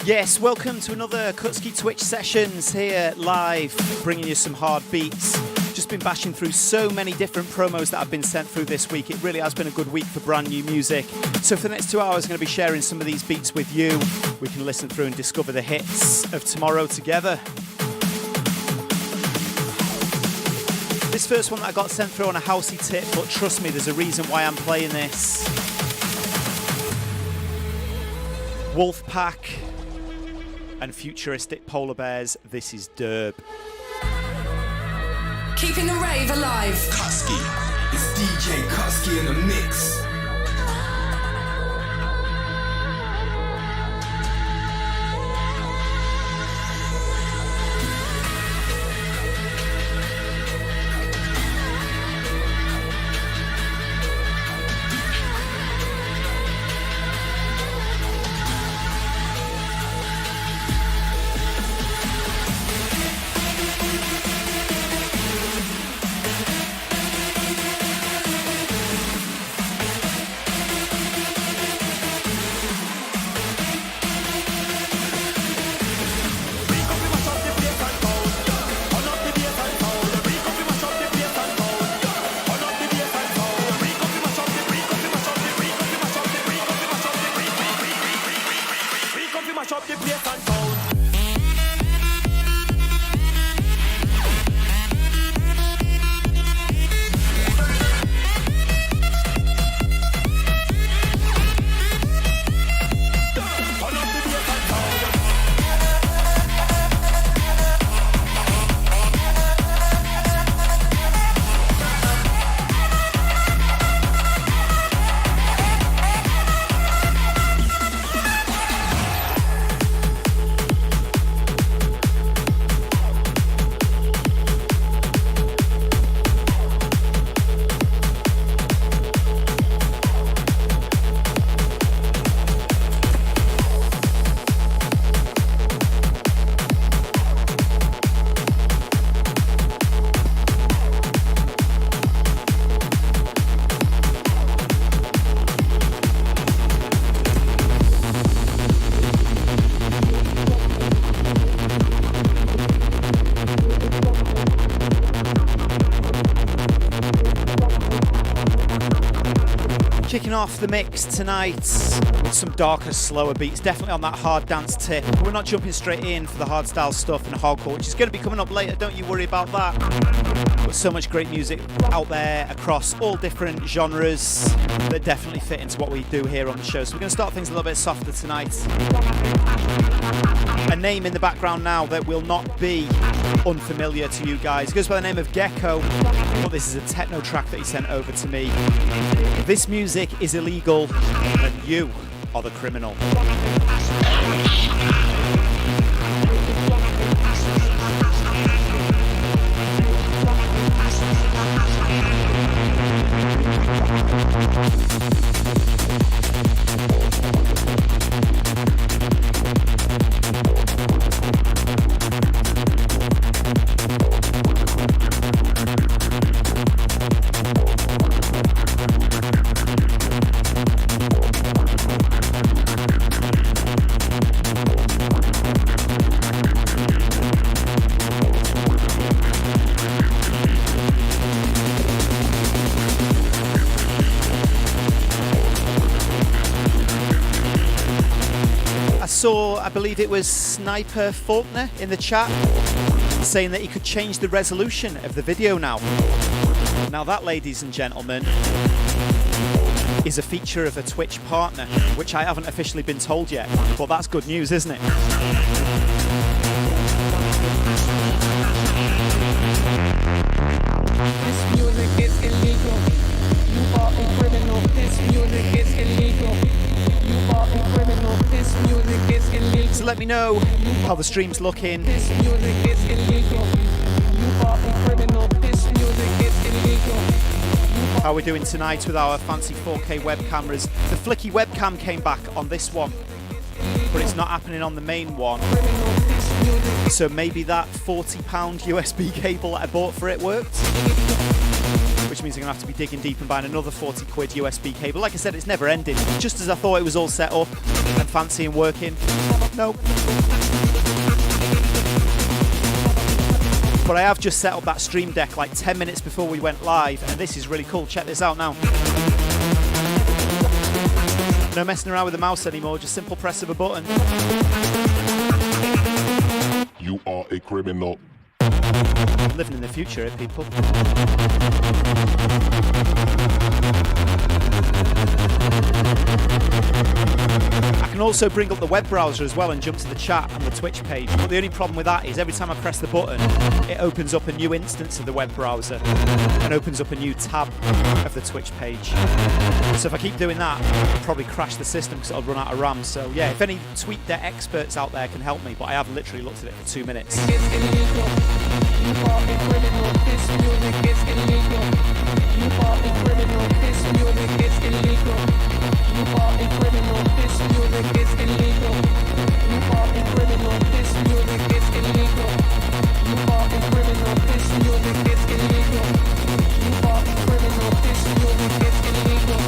Yes, welcome to another Kutski Twitch sessions here live, bringing you some hard beats. Just been bashing through so many different promos that have been sent through this week. It really has been a good week for brand new music. So for the next 2 hours, I'm going to be sharing some of these beats with you. We can listen through and discover the hits of tomorrow together. This first one that I got sent through on a housey tip, but trust me, there's a reason why I'm playing this. Wolfpack and futuristic polar bears. This is Derb. Keeping the rave alive. Kutski. It's DJ Kutski in the mix. Kicking off the mix tonight with some darker, slower beats, definitely on that hard dance tip. But we're not jumping straight in for the hard style stuff and hardcore, which is going to be coming up later, don't you worry about that. But so much great music out there across all different genres that definitely fit into what we do here on the show. So we're going to start things a little bit softer tonight. A name in the background now that will not be unfamiliar to you guys. It goes by the name of Gecko, but this is a techno track that he sent over to me. This music is illegal and you are the criminal. I believe it was Sniper Faulkner in the chat saying that he could change the resolution of the video now. Now that, ladies and gentlemen, is a feature of a Twitch partner, which I haven't officially been told yet, but that's good news, isn't it? This music is illegal. You are a criminal. This music is illegal. You are a criminal. This music is illegal. So let me know how the stream's looking. This music is illegal. You are a criminal. This music is illegal. How we're doing tonight with our fancy 4K web cameras. The flicky webcam came back on this one, but it's not happening on the main one. So maybe that £40 USB cable that I bought for it worked. which means I'm going to have to be digging deep and buying another 40 quid USB cable. Like I said, it's never ending. Just as I thought it was all set up and fancy and working. Nope. But I have just set up that stream deck like 10 minutes before we went live, and this is really cool. Check this out now. No messing around with the mouse anymore, just simple press of a button. You are a criminal. I'm living in the future here, people. I can also bring up the web browser as well and jump to the chat and the Twitch page. But the only problem with that is every time I press the button, it opens up a new instance of the web browser and opens up a new tab of the Twitch page. So if I keep doing that, I'll probably crash the system because it'll run out of RAM. So yeah, if any TweetDeck experts out there can help me, but I have literally looked at it for 2 minutes. You are a criminal, this music is illegal. You are a criminal, this music is illegal. You are a criminal, this music is illegal. You are a criminal, this music is illegal. You are a criminal, this music is illegal. You are a criminal, this music is illegal.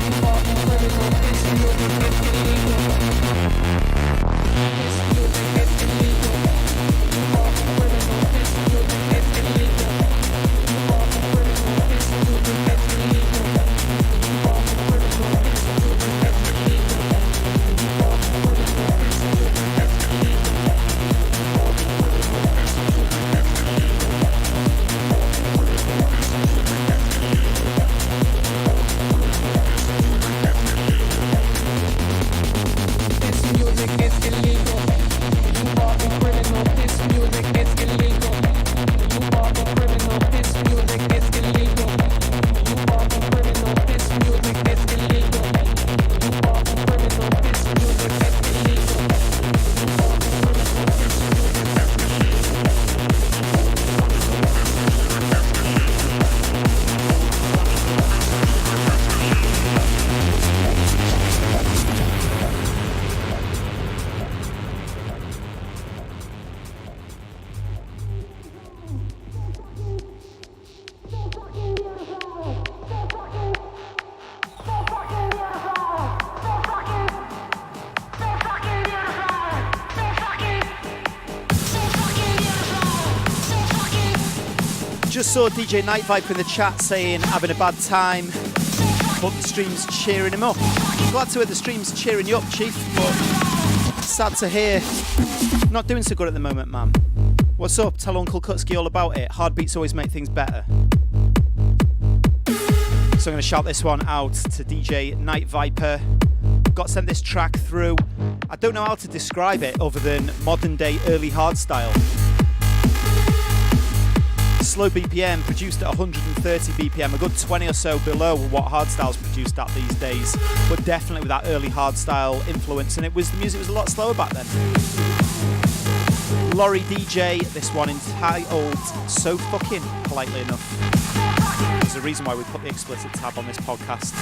You are a criminal, this music is illegal. This music is illegal. You are a criminal, this music is illegal. You are a criminal, this music is illegal. You are a criminal, this music is illegal. You are a criminal, this music is illegal. This music is illegal. You are a criminal, this music is illegal. You are a criminal, this music is illegal. You are a criminal, this music is illegal. You are a criminal, this music is illegal. Just saw DJ Night Viper in the chat saying having a bad time, but the stream's cheering him up. Glad to hear the stream's cheering you up, Chief, but sad to hear not doing so good at the moment, man. What's up? Tell Uncle Kutski all about it. Hard beats always make things better. So I'm going to shout this one out to DJ Night Viper. Got sent this track through. I don't know how to describe it other than modern day early hardstyle. Slow BPM, produced at 130 BPM, a good 20 or so below what hardstyle's produced at these days, but definitely with that early hardstyle influence, and the music was a lot slower back then. Laurie DJ, this one entitled So Fucking, politely enough. There's a reason why we put the explicit tab on this podcast.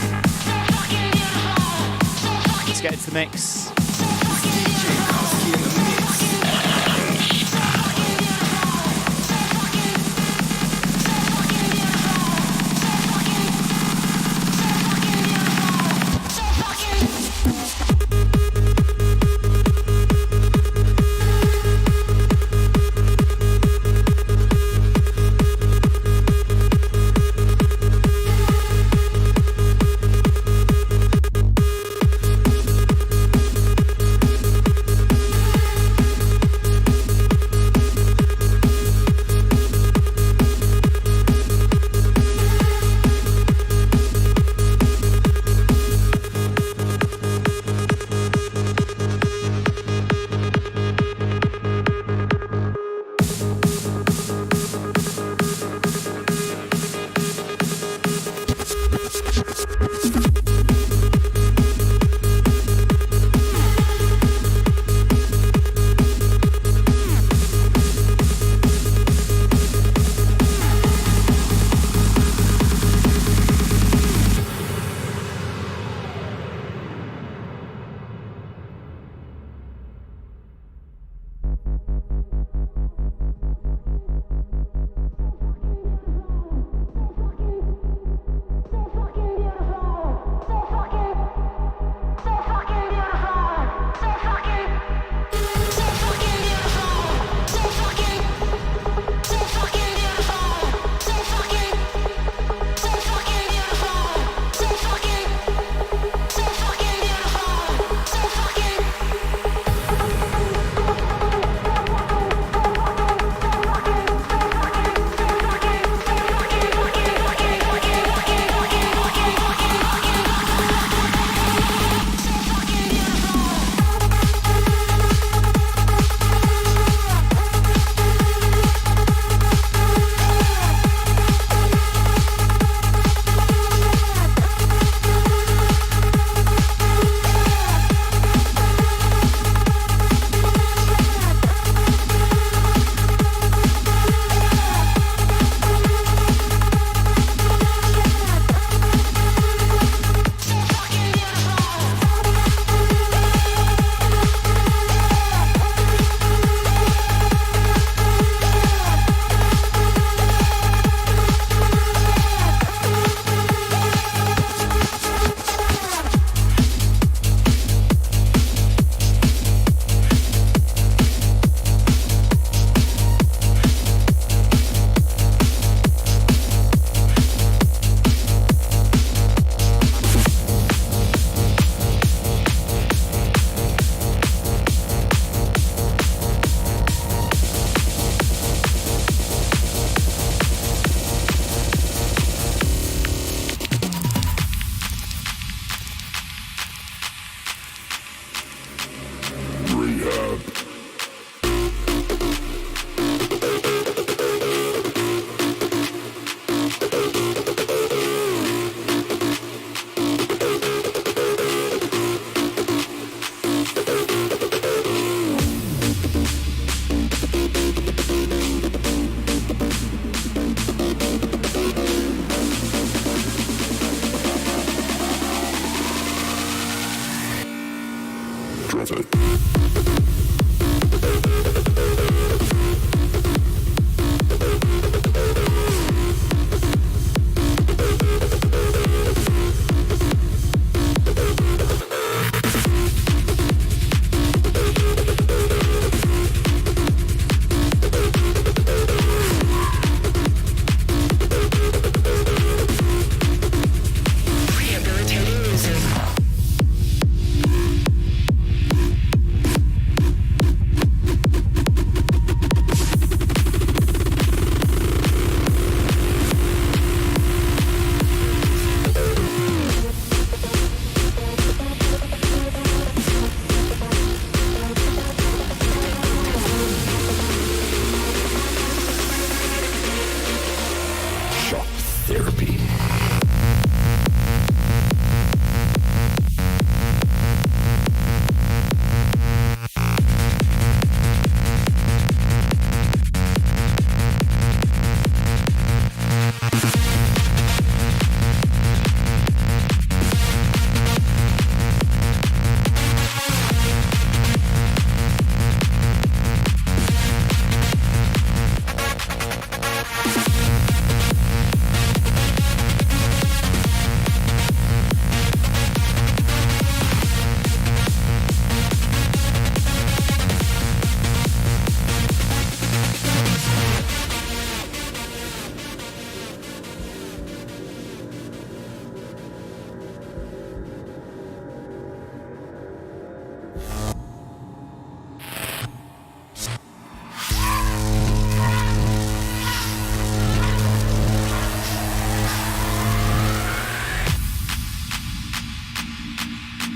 Let's get into the mix. DJ Kutski in the mix.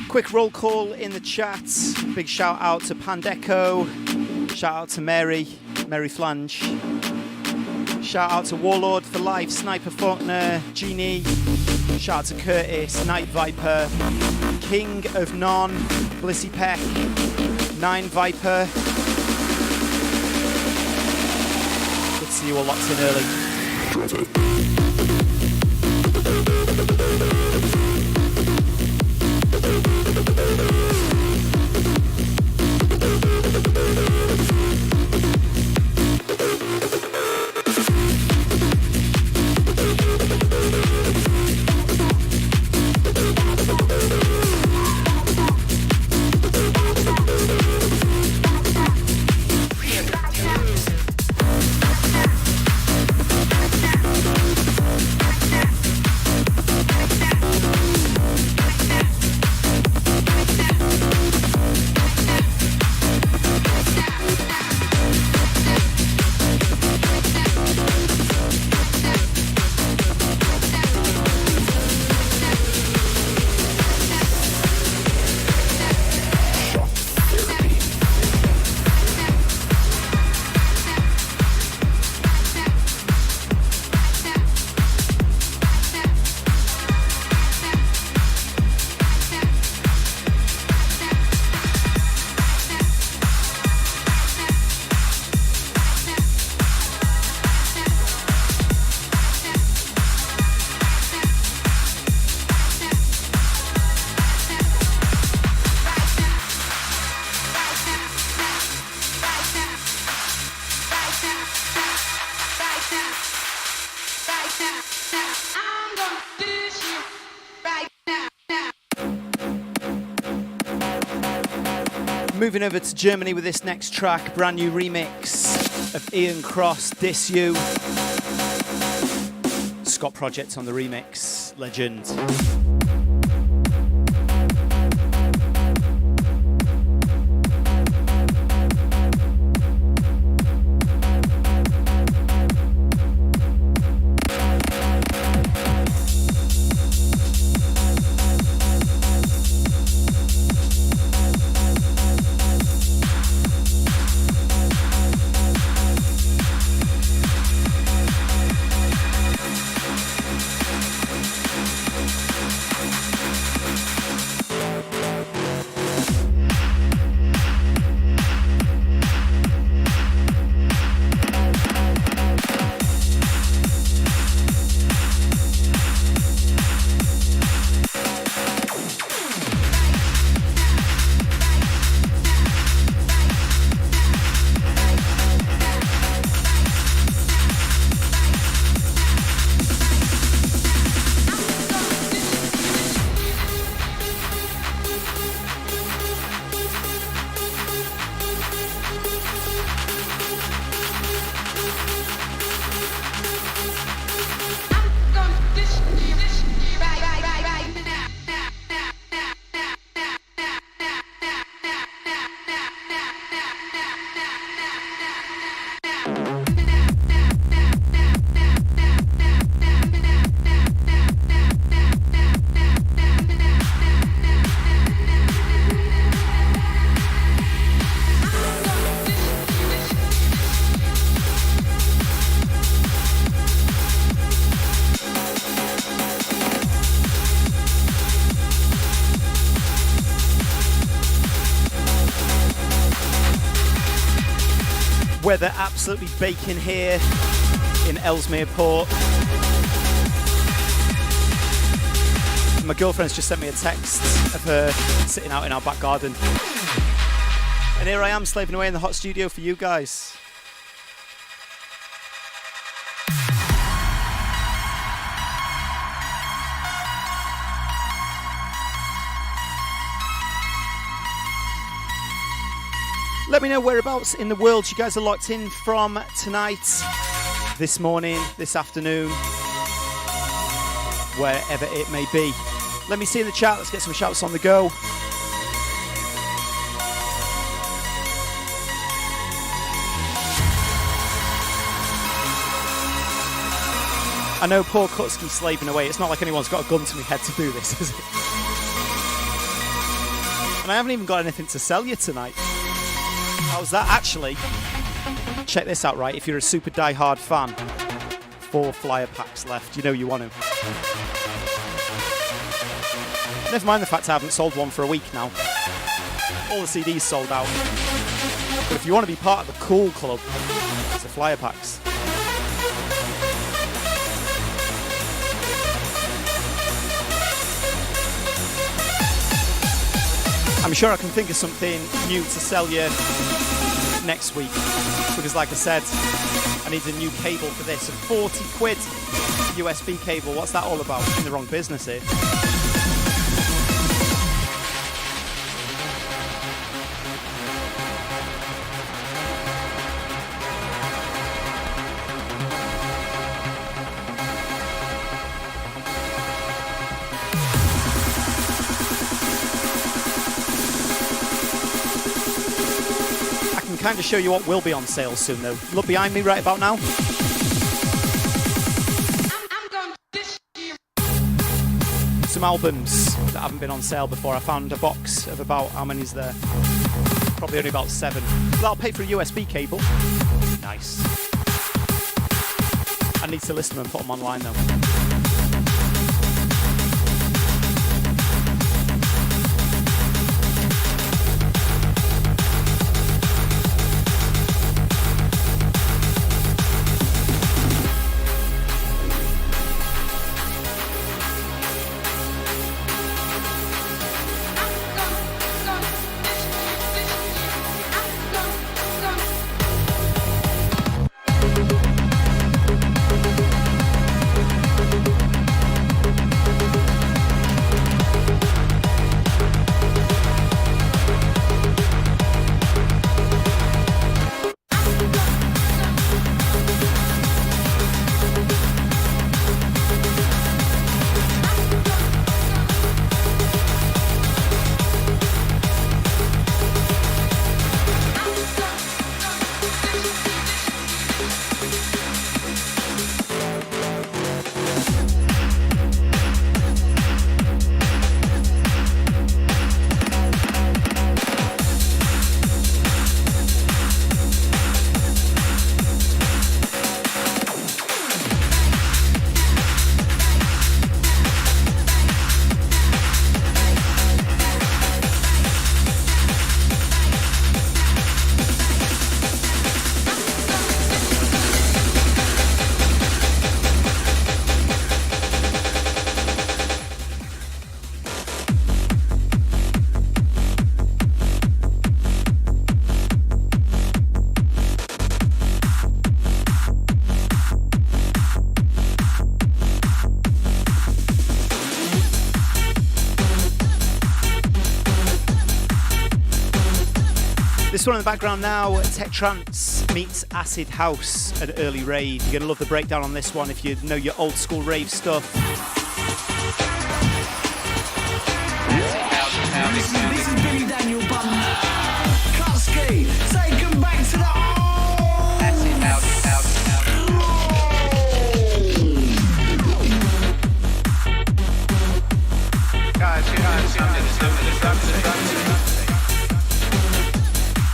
Quick roll call in the chat. Big shout out to Pandeco. Shout out to Mary Flange. Shout out to Warlord for life, Sniper Faulkner, Genie. Shout out to Curtis, Night Viper, King of Non, Blissy Peck, Nine Viper. Good to see you all locked in early. Moving over to Germany with this next track, brand new remix of Ian Cross, Diss You. Scott Project on the remix, legend. Weather absolutely baking here in Ellesmere Port. My girlfriend's just sent me a text of her sitting out in our back garden. And here I am slaving away in the hot studio for you guys. Let me know whereabouts in the world you guys are locked in from tonight, this morning, this afternoon, wherever it may be. Let me see in the chat. Let's get some shouts on the go. I know poor Kutski slaving away. It's not like anyone's got a gun to my head to do this, is it? And I haven't even got anything to sell you tonight. How's that? Actually, check this out, right? If you're a super die-hard fan, 4 flyer packs left. You know you want to. Never mind the fact I haven't sold one for a week now. All the CDs sold out. But if you want to be part of the cool club, it's the flyer packs. I'm sure I can think of something new to sell you next week. Because like I said, I need a new cable for this. A 40 quid USB cable. What's that all about? I'm in the wrong business here. Kind of show you what will be on sale soon though. Look behind me right about now. Some albums that haven't been on sale before. I found a box of about, how many is there? Probably only about 7. That'll pay for a USB cable. Nice. I need to list them and put them online though. This one in the background now, Tech Trance meets Acid House, an early rave. You're going to love the breakdown on this one if you know your old school rave stuff. This is Billy Daniel Button. Kutski, take him back to the old. Acid House,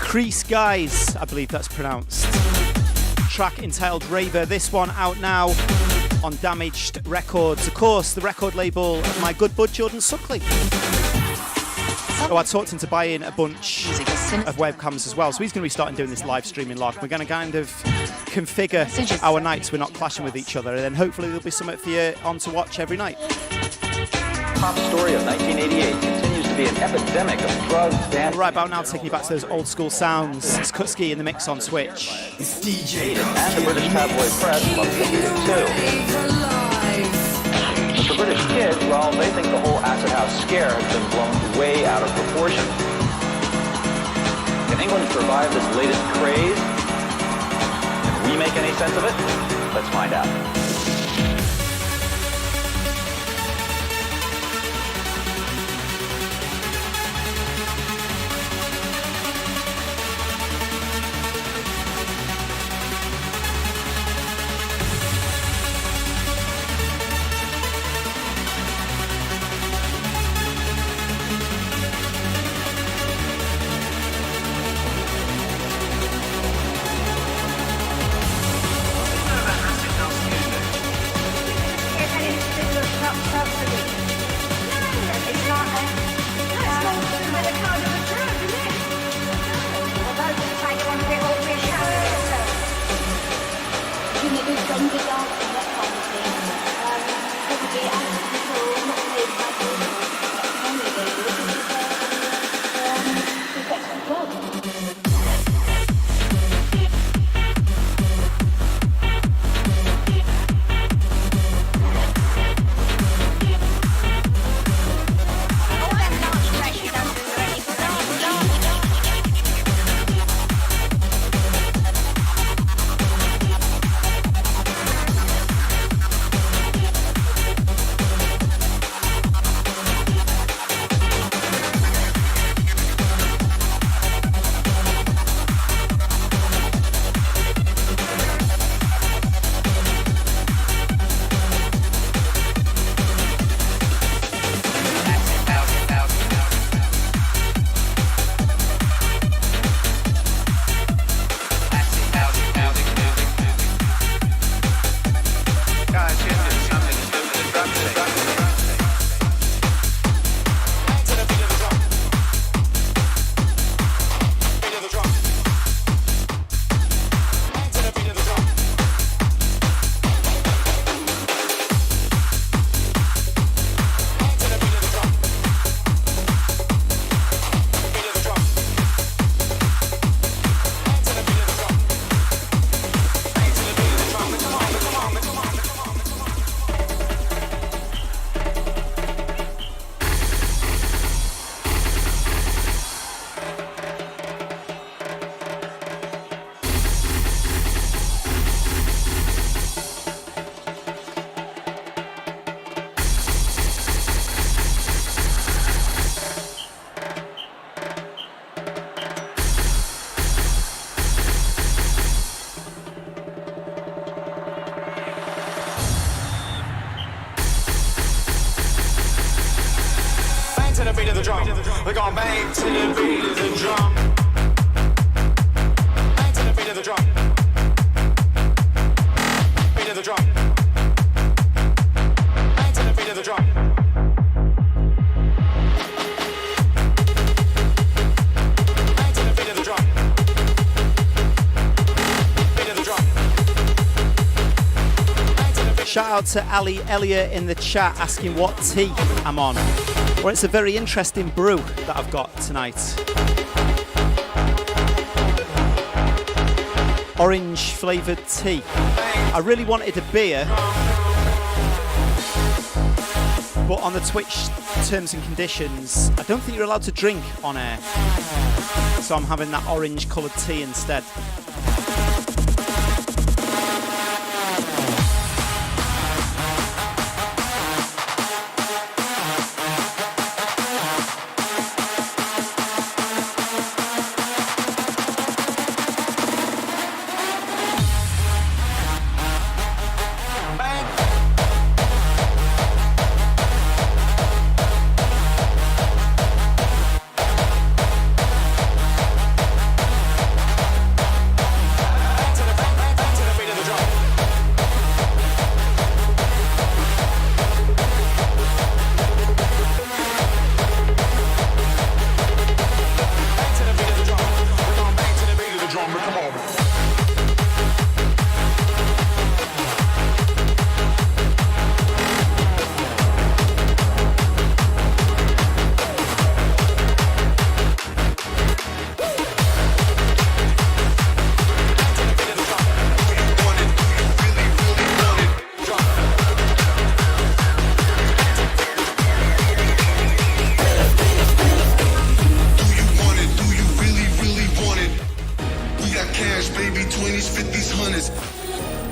Crease Guys, I believe that's pronounced. Track entitled Raver. This one out now on Damaged Records. Of course, the record label of my good bud Jordan Suckley. Oh, I talked him to buy in a bunch of webcams as well, so he's going to be starting doing this live streaming live. We're going to kind of configure our nights so we're not clashing with each other, and then hopefully there'll be something for you on to watch every night. Top story of 1988 continues to be an epidemic of drugs and... Right about now, taking you back to those old school sounds. It's Kutski in the mix on Twitch. It's DJ. And the British tabloid press loves to hear it too. But the British kids, well, they think the whole acid house scare has been blown way out of proportion. Can England survive this latest craze? Can we make any sense of it? Let's find out. We're going bang to the beat of the drum. Bang to the beat of the drum. Beat of the drum. Bang to the beat of the drum. Bang to the beat of the drum. Beat of the drum. Shout out to Ali Elliot in the chat asking what tea I'm on. Well, it's a very interesting brew that I've got tonight. Orange flavoured tea. I really wanted a beer, but on the Twitch terms and conditions, I don't think you're allowed to drink on air. So I'm having that orange coloured tea instead. baby, 20s, 50s, 100s.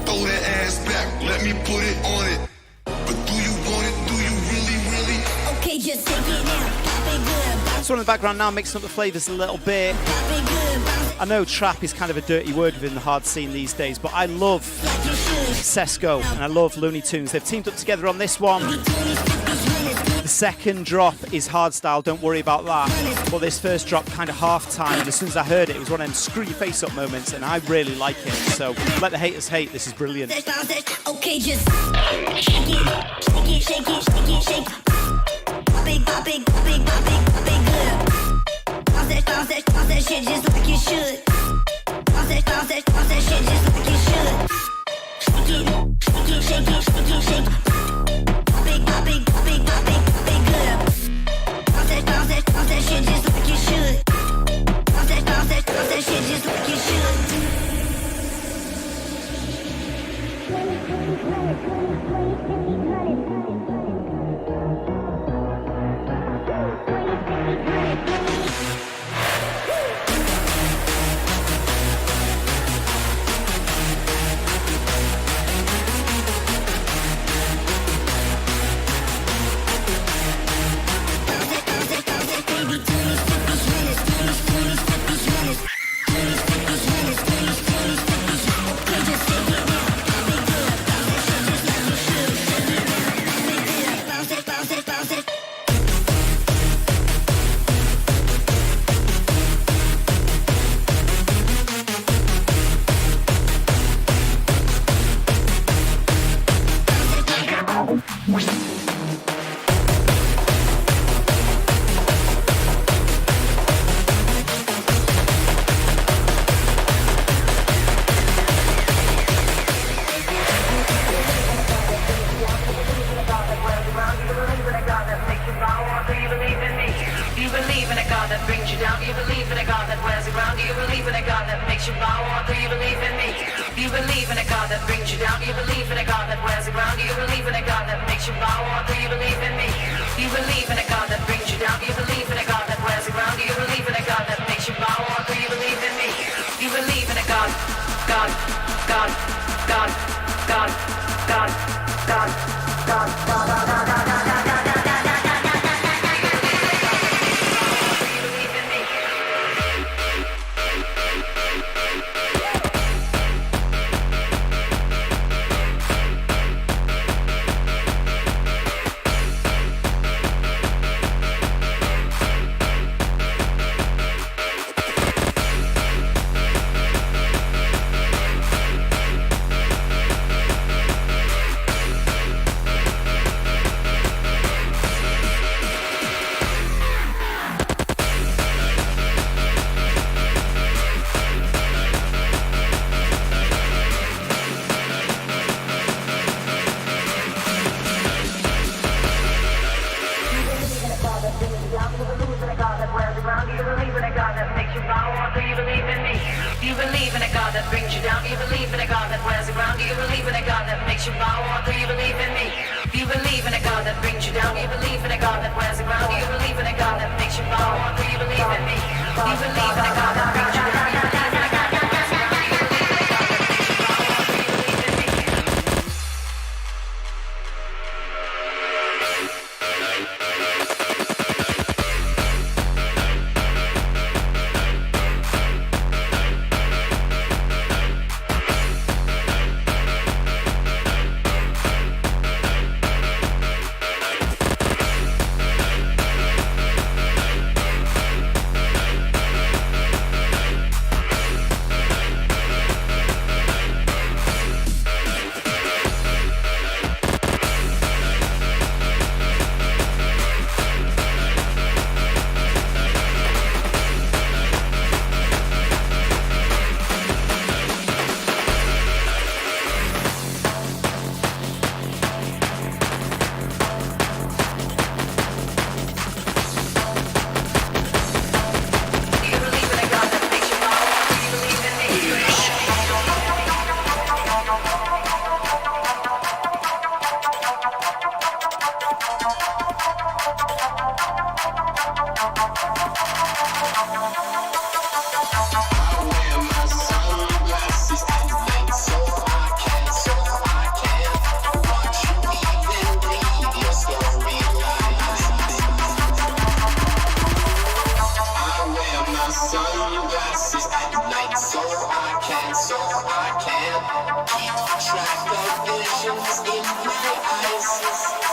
Throw that ass back, let me put it on it. But do you want it? Do you really, really? Okay, just take it now. Pop it good. So in the background now, mixing up the flavours a little bit. Pop it good. Bounce I know trap is kind of a dirty word within the hard scene these days, but I love like you should. Sesco and I love Looney Tunes. They've teamed up together on this one. 20s, 50s, 100s. The second drop is hardstyle, don't worry about that. But this first drop kind of half time, and as soon as I heard it, it was one of them screw your face up moments, and I really like it. So let the haters hate, this is brilliant. Okay, just shake it, shake it, shake it, shake it, shake it. Pop it, pop it, pop it, pop it, pop it good. Bounce that shit just like you should. Bounce that shit just like you should. Shake it, shake it, shake it, shake it, shake it. Pop it, pop it, pop it, pop it, pop it good. Bounce that shit just like you should. Bounce that shit just like you should. so I can keep track of visions in my eyes.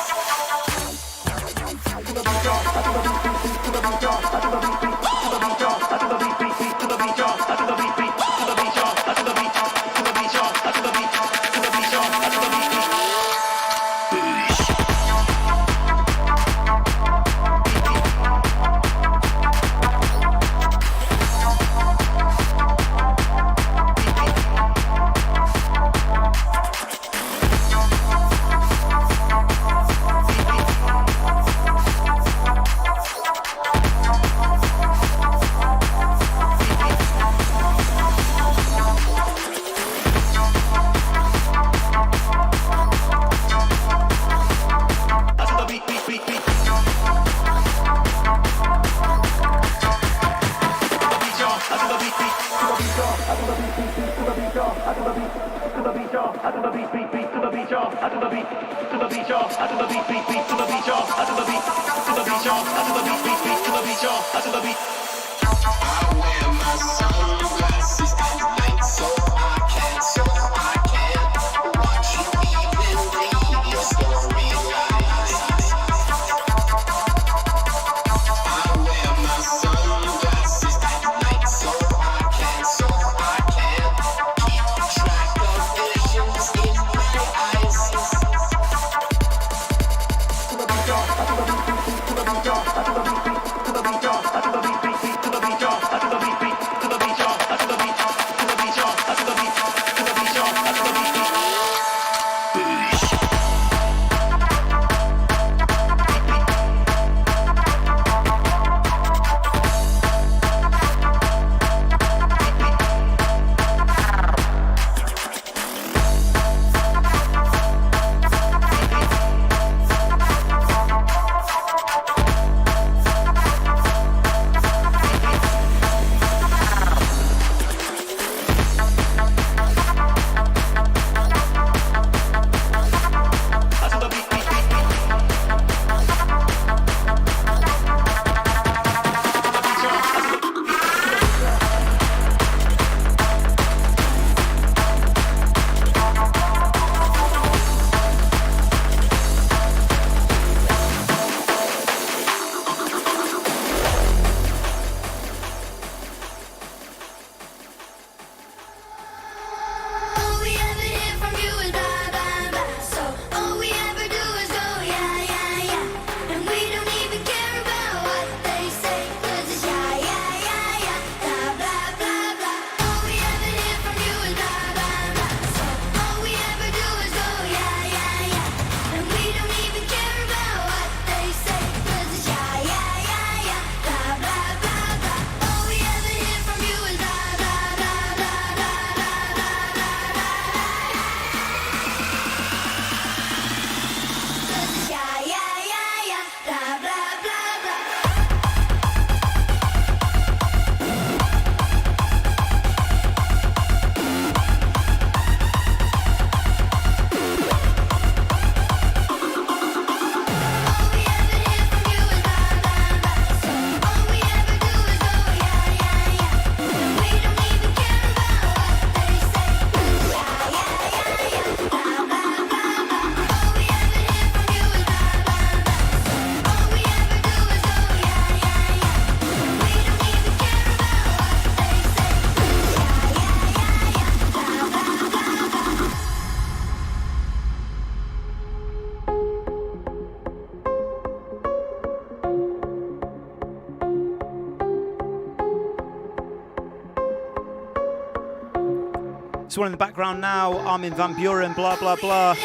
This one in the background now, Armin van Buuren, blah, blah, blah.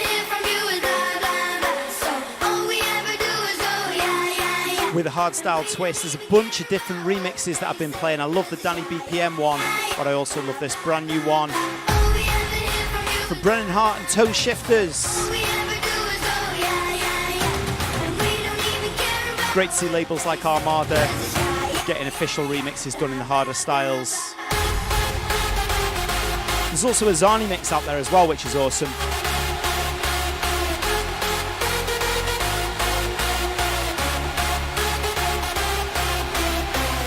With a hardstyle twist. There's a bunch of different remixes that I've been playing. I love the Danny BPM one, but I also love this brand new one from Brennan Hart and Toe Shifters. Great to see labels like Armada getting official remixes done in the harder styles. There's also a Zani mix out there as well, which is awesome.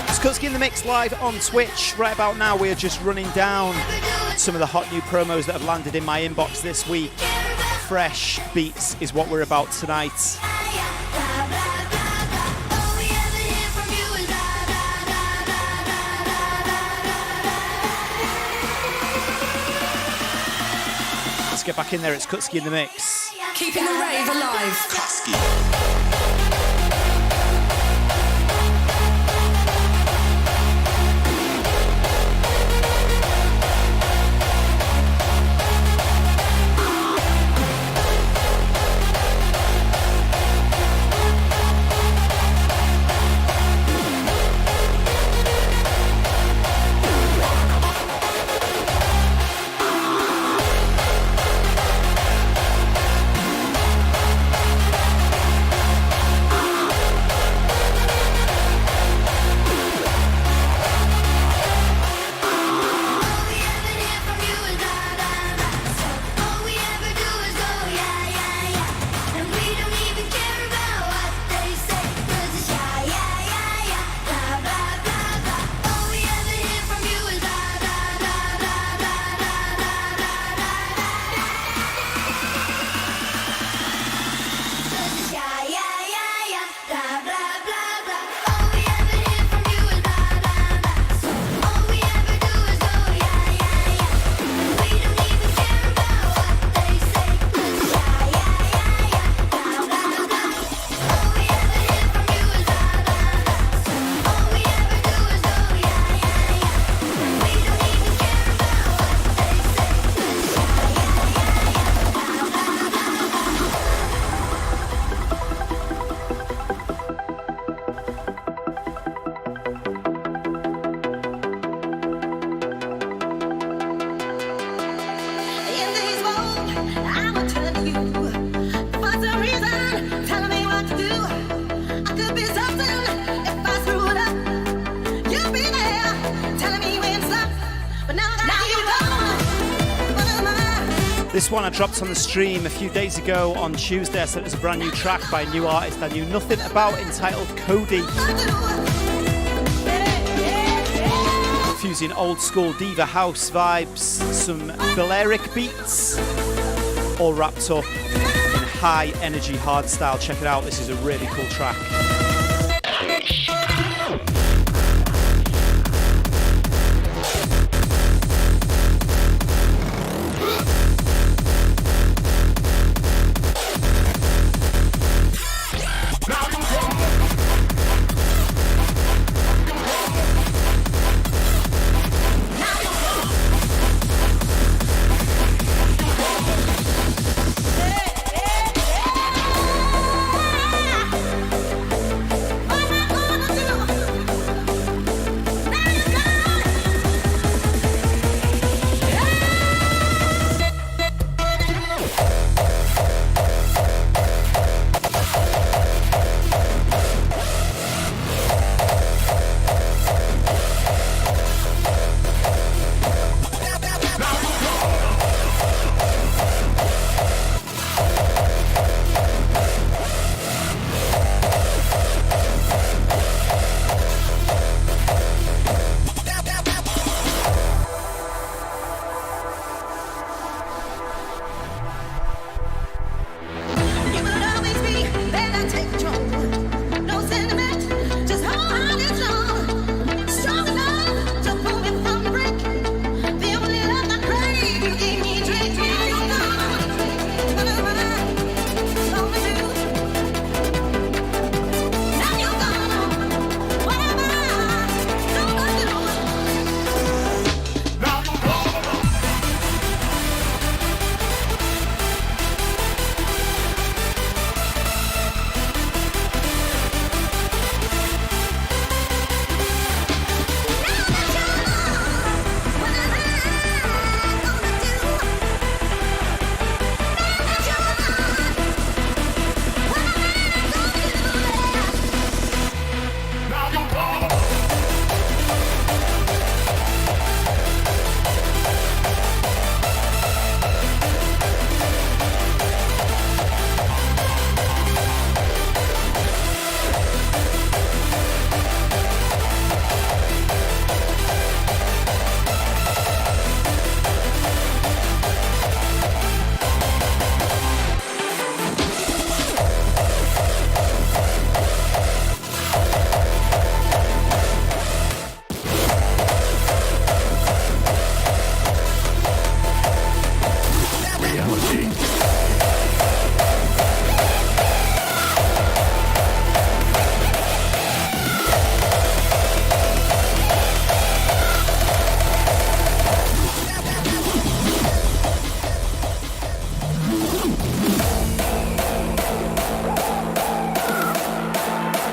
It's Kutski in the mix live on Twitch. Right about now, we are just running down some of the hot new promos that have landed in my inbox this week. Fresh beats is what we're about tonight. Let's get back in there. It's Kutski in the mix. Keeping the rave alive. Kutski. This one I dropped on the stream a few days ago on Tuesday. I said it was a brand new track by a new artist I knew nothing about, entitled Cody. Fusing old school diva house vibes, some Balearic beats, all wrapped up in high energy hardstyle. Check it out, this is a really cool track.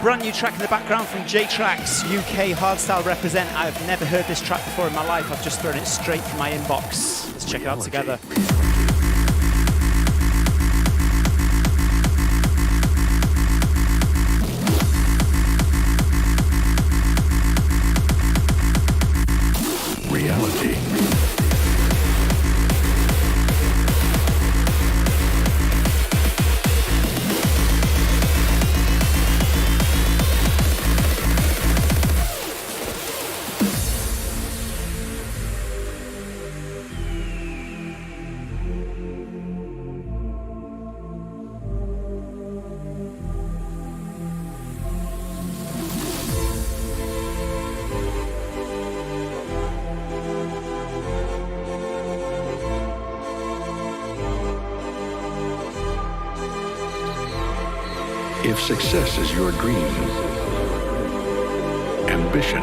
Brand new track in the background from J-Trax, UK hardstyle represent. I've never heard this track before in my life. I've just thrown it straight from my inbox. Let's check it out together. Reality. If success is your dream, ambition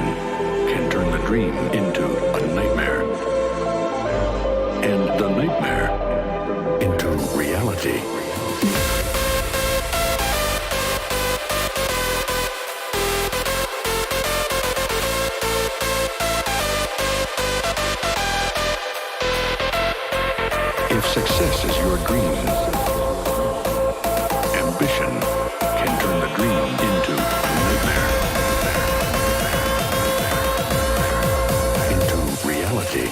can turn the dream into a nightmare, and the nightmare into reality. If success is your dream, ambition can turn the dream into a nightmare, into reality.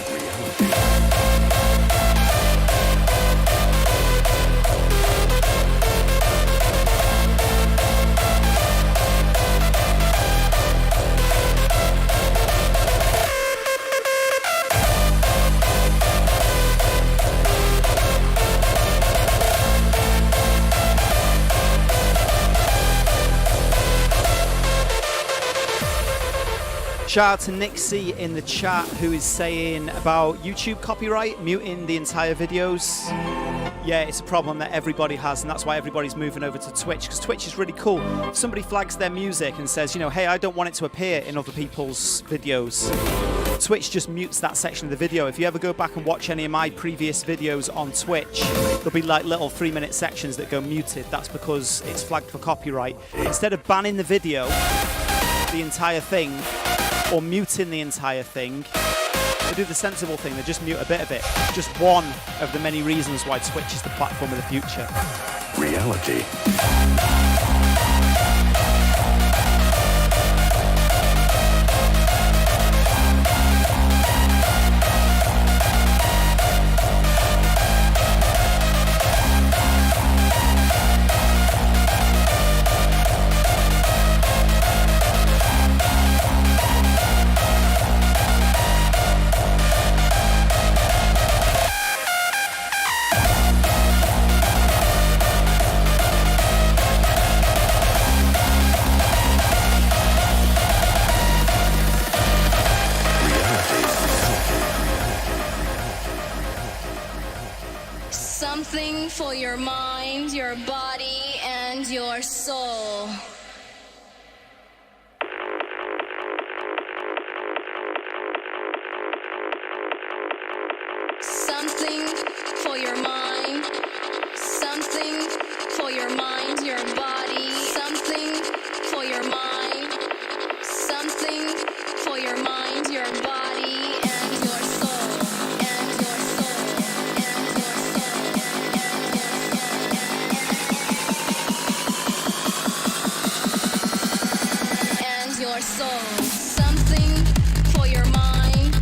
Shout out to Nick C in the chat who is saying about YouTube copyright, muting the entire videos. Yeah, it's a problem that everybody has, and that's why everybody's moving over to Twitch, because Twitch is really cool. If somebody flags their music and says, you know, hey, I don't want it to appear in other people's videos, Twitch just mutes that section of the video. If you ever go back and watch any of my previous videos on Twitch, there'll be like little 3-minute sections that go muted. That's because it's flagged for copyright. Instead of banning the video, the entire thing, or muting the entire thing, they do the sensible thing, they just mute a bit of it. Just one of the many reasons why Twitch is the platform of the future. Reality. Something for your mind, your body, and your soul. Something for your mind, something for your mind, your body, something for your mind, something for your mind, your body, and your soul, and your soul, and your soul, and your soul. Something for your mind,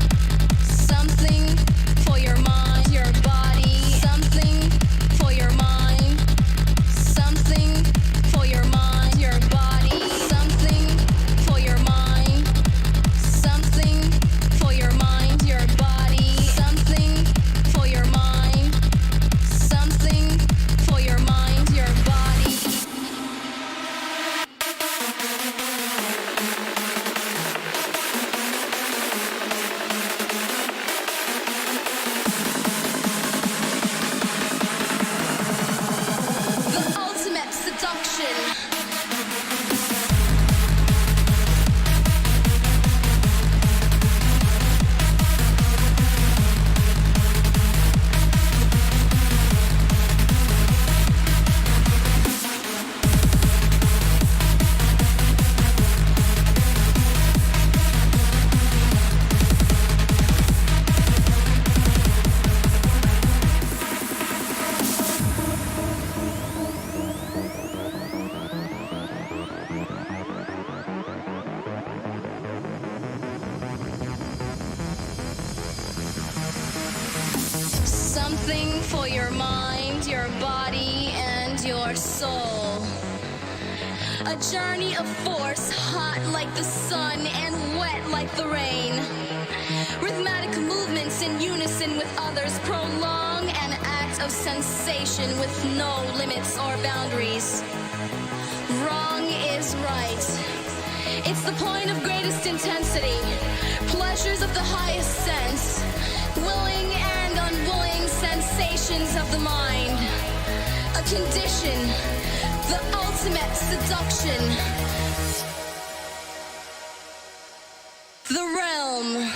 something for your mind, your body, something for your mind, something for Something for your mind, your body, and your soul. A journey of force, hot like the sun and wet like the rain. Rhythmic movements in unison with others prolong an act of sensation with no limits or boundaries. Wrong is right. It's the point of greatest intensity. Pleasures of the highest sense. Willing and unwilling sensations of the mind. A condition. The ultimate seduction. The realm.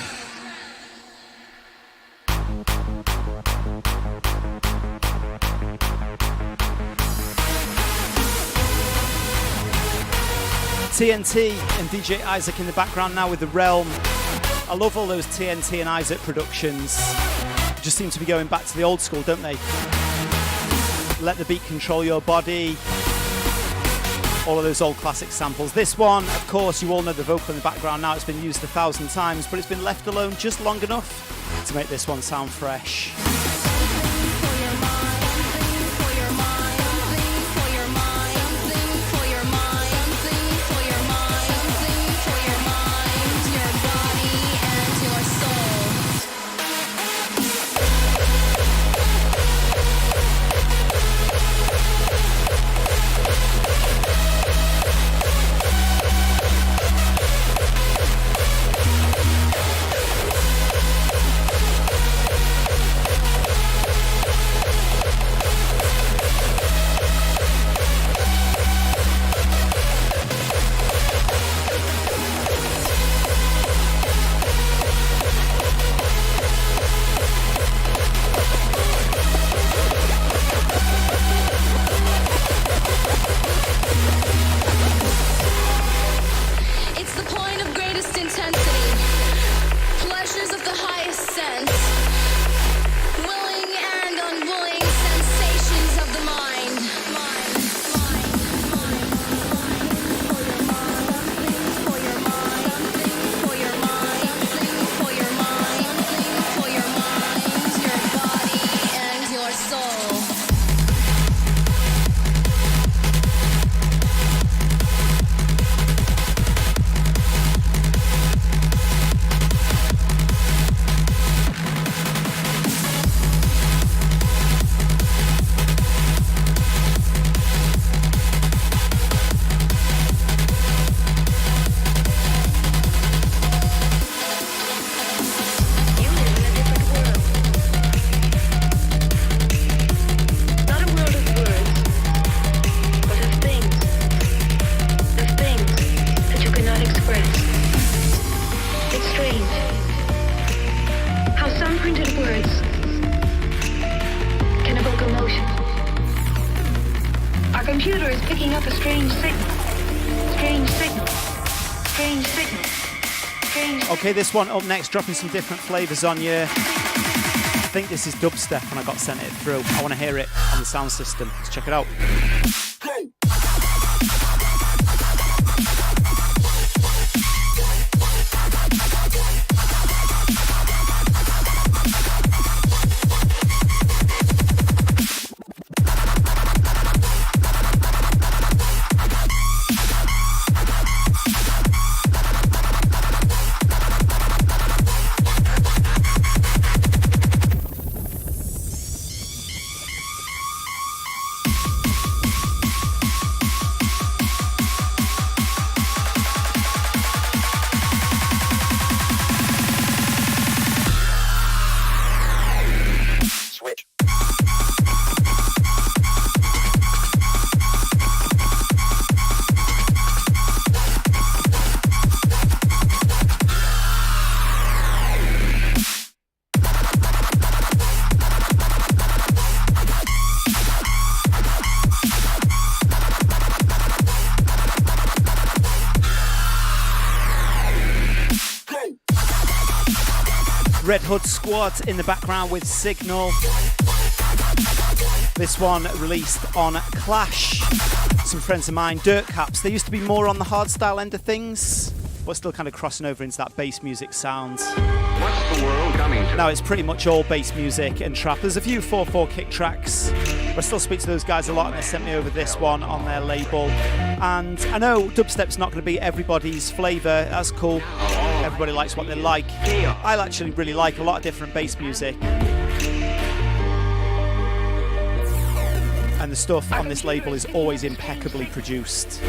TNT and DJ Isaac in the background now with The Realm. I love all those TNT and Isaac productions. Just seem to be going back to the old school, don't they? Let the beat control your body. All of those old classic samples. This one, of course, you all know the vocal in the background now. It's been used 1,000 times, but it's been left alone just long enough to make this one sound fresh. Okay, this one up next, dropping some different flavours on you. I think this is dubstep and I got sent it through. I want to hear it on the sound system. Let's check it out. Red Hood Squad in the background with Signal. This one released on Clash. Some friends of mine, Dirt Caps, they used to be more on the hardstyle end of things, but still kind of crossing over into that bass music sound. the world coming to. Now it's pretty much all bass music and trap. There's a few 4/4 kick tracks. I still speak to those guys a lot, and they sent me over this one on their label. And I know dubstep's not going to be everybody's flavour. That's cool. Everybody likes what they like. I actually really like a lot of different bass music. And the stuff on this label is always impeccably produced.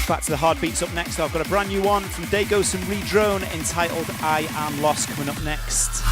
Back to the hard beats up next. I've got a brand new one from Dagos and Redrone entitled I Am Lost coming up next.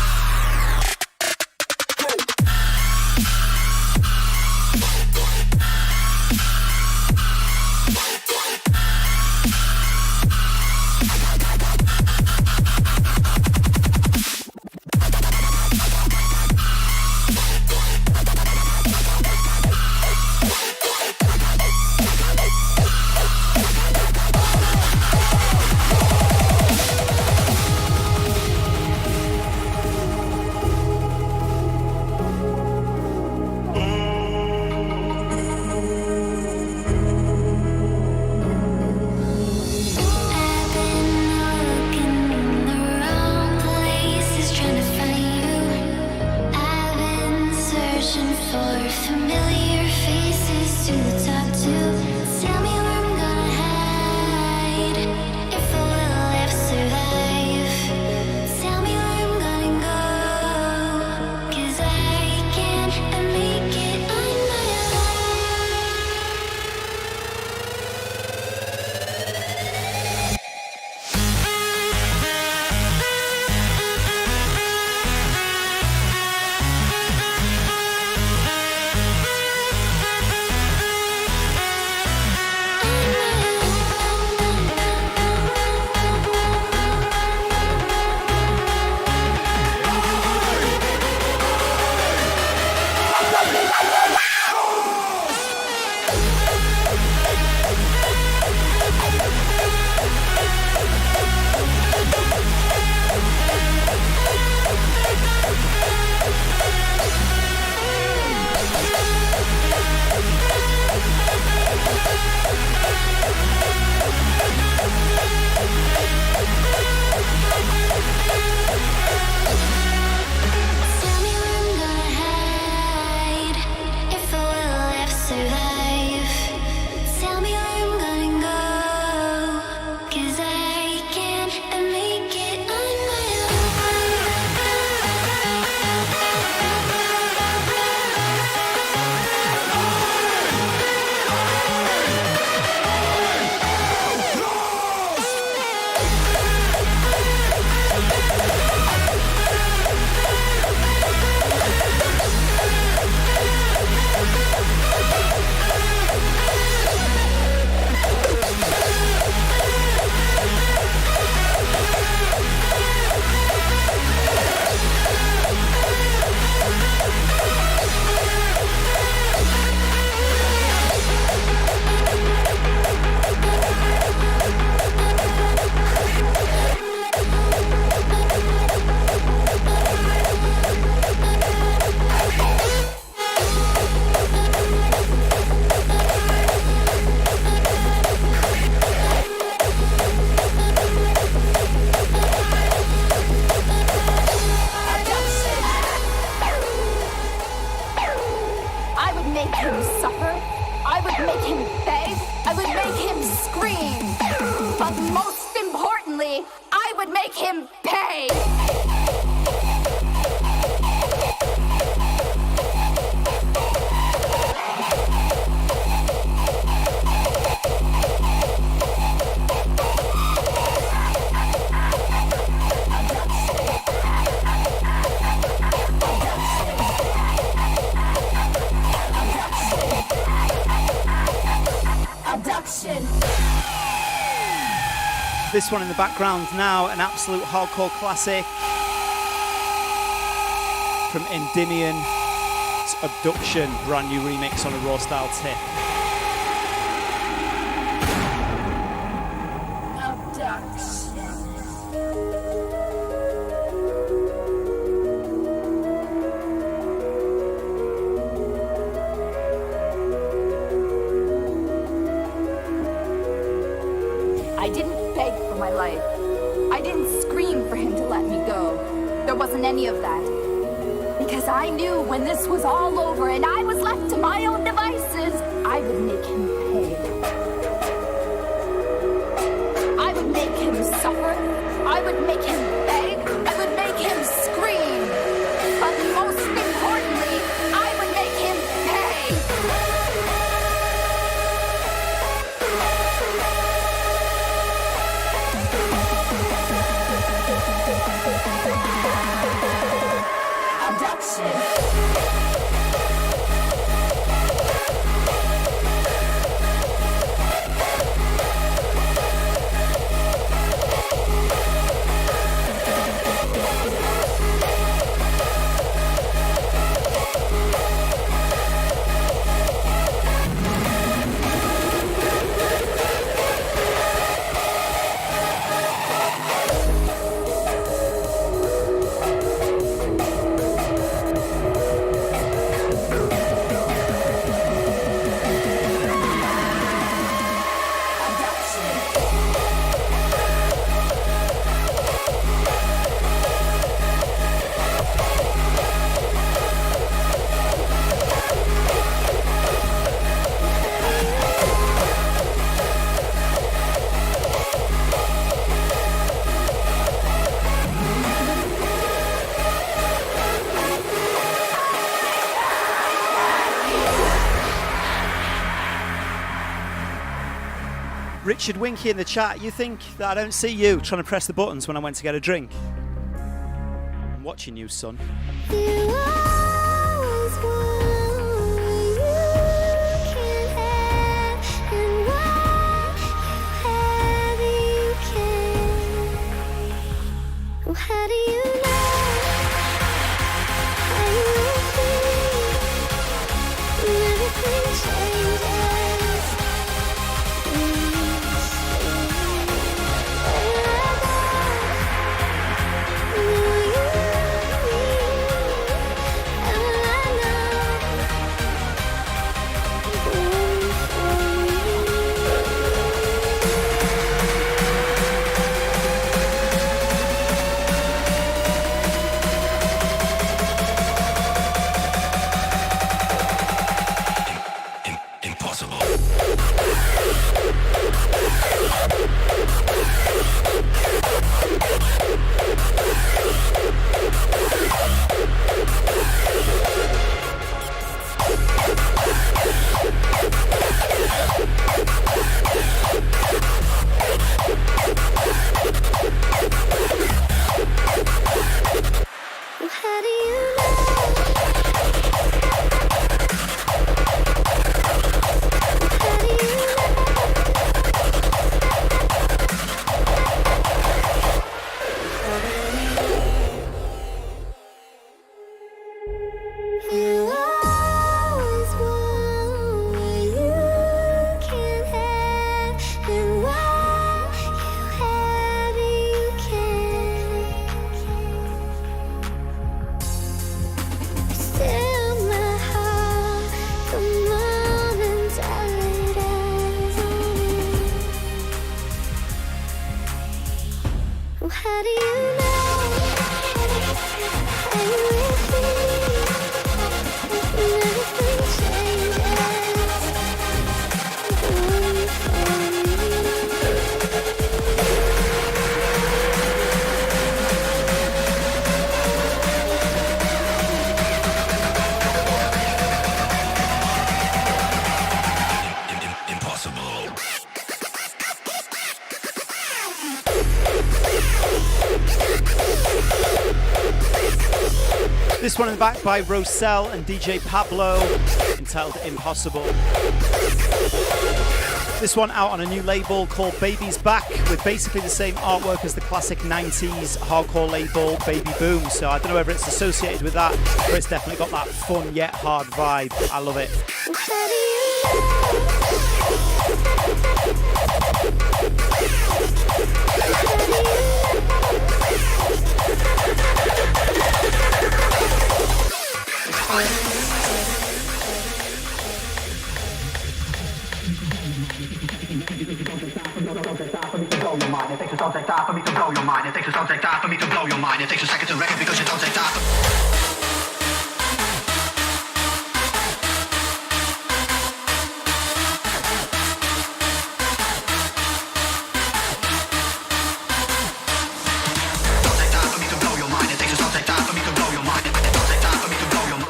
This one in the background now, an absolute hardcore classic from Endymion. It's Abduction, brand new remix on a raw style tip. I didn't beg there wasn't any of that. Because I knew when this was all over and I was left to my own devices, I would make him pay. I would make him suffer. I would make him beg. I would make him scream. But most importantly, I would make him pay. Abduction. Richard Winky in the chat, you think that I don't see you trying to press the buttons when I went to get a drink? I'm watching you, son. How do you know? Everything changes. How do you know? Are you with me? Everything changes. Impossible. This one in the back by Roselle and DJ Pablo, entitled Impossible. This one out on a new label called Baby's Back, with basically the same artwork as the classic 90s hardcore label Baby Boom. So I don't know whether it's associated with that, but it's definitely got that fun yet hard vibe. I love it. It takes a subject time for me to blow your mind. It takes a subject time for me to blow your mind. It takes a second to reckon because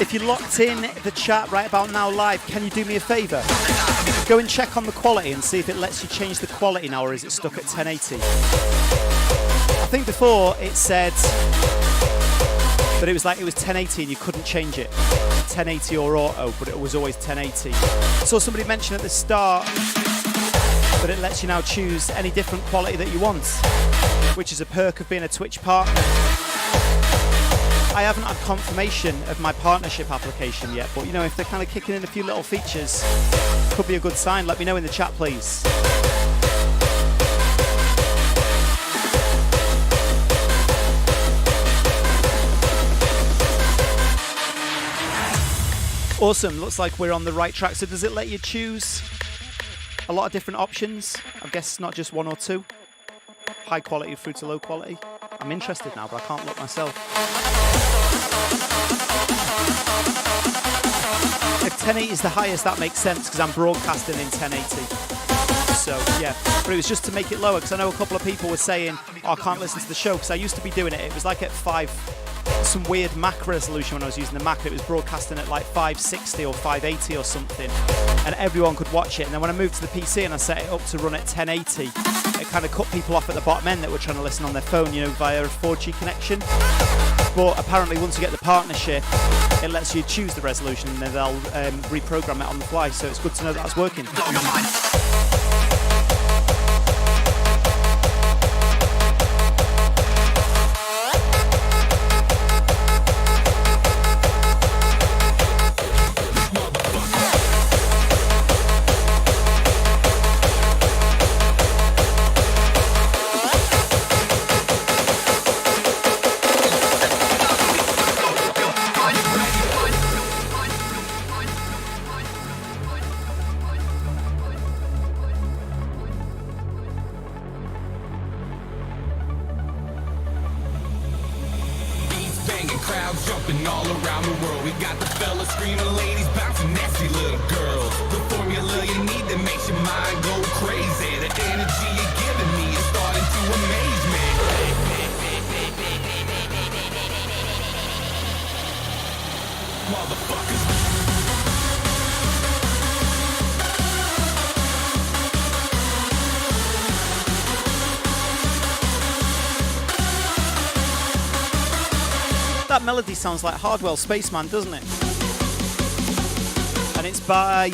If you're locked in the chat right about now live, can you do me a favour? Go and check on the quality and see if it lets you change the quality now, or is it stuck at 1080? I think before it said that it was 1080 and you couldn't change it. 1080 or auto, but it was always 1080. I saw somebody mention at the start that it lets you now choose any different quality that you want, which is a perk of being a Twitch partner. I haven't had confirmation of my partnership application yet, but you know, if they're kind of kicking in a few little features, could be a good sign. Let me know in the chat, please. Awesome, looks like we're on the right track. So does it let you choose a lot of different options? I guess not just one or two. High quality through to low quality. I'm interested now, but I can't look myself. If 1080 is the highest, that makes sense because I'm broadcasting in 1080. So yeah, but it was just to make it lower because I know a couple of people were saying, oh, I can't listen to the show because I used to be doing it. It was like at some weird Mac resolution when I was using the Mac. It was broadcasting at like 560 or 580 or something, and everyone could watch it. And then when I moved to the PC and I set it up to run at 1080, it kind of cut people off at the bottom end that were trying to listen on their phone, you know, via a 4G connection. But apparently once you get the partnership, it lets you choose the resolution and then they'll reprogram it on the fly. So it's good to know that that's working. That melody sounds like Hardwell Spaceman, doesn't it? And it's by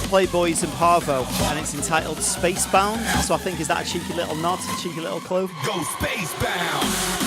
Playboys and Parvo, and it's entitled Spacebound. So I think, is that a cheeky little nod, a cheeky little clue? Go Spacebound!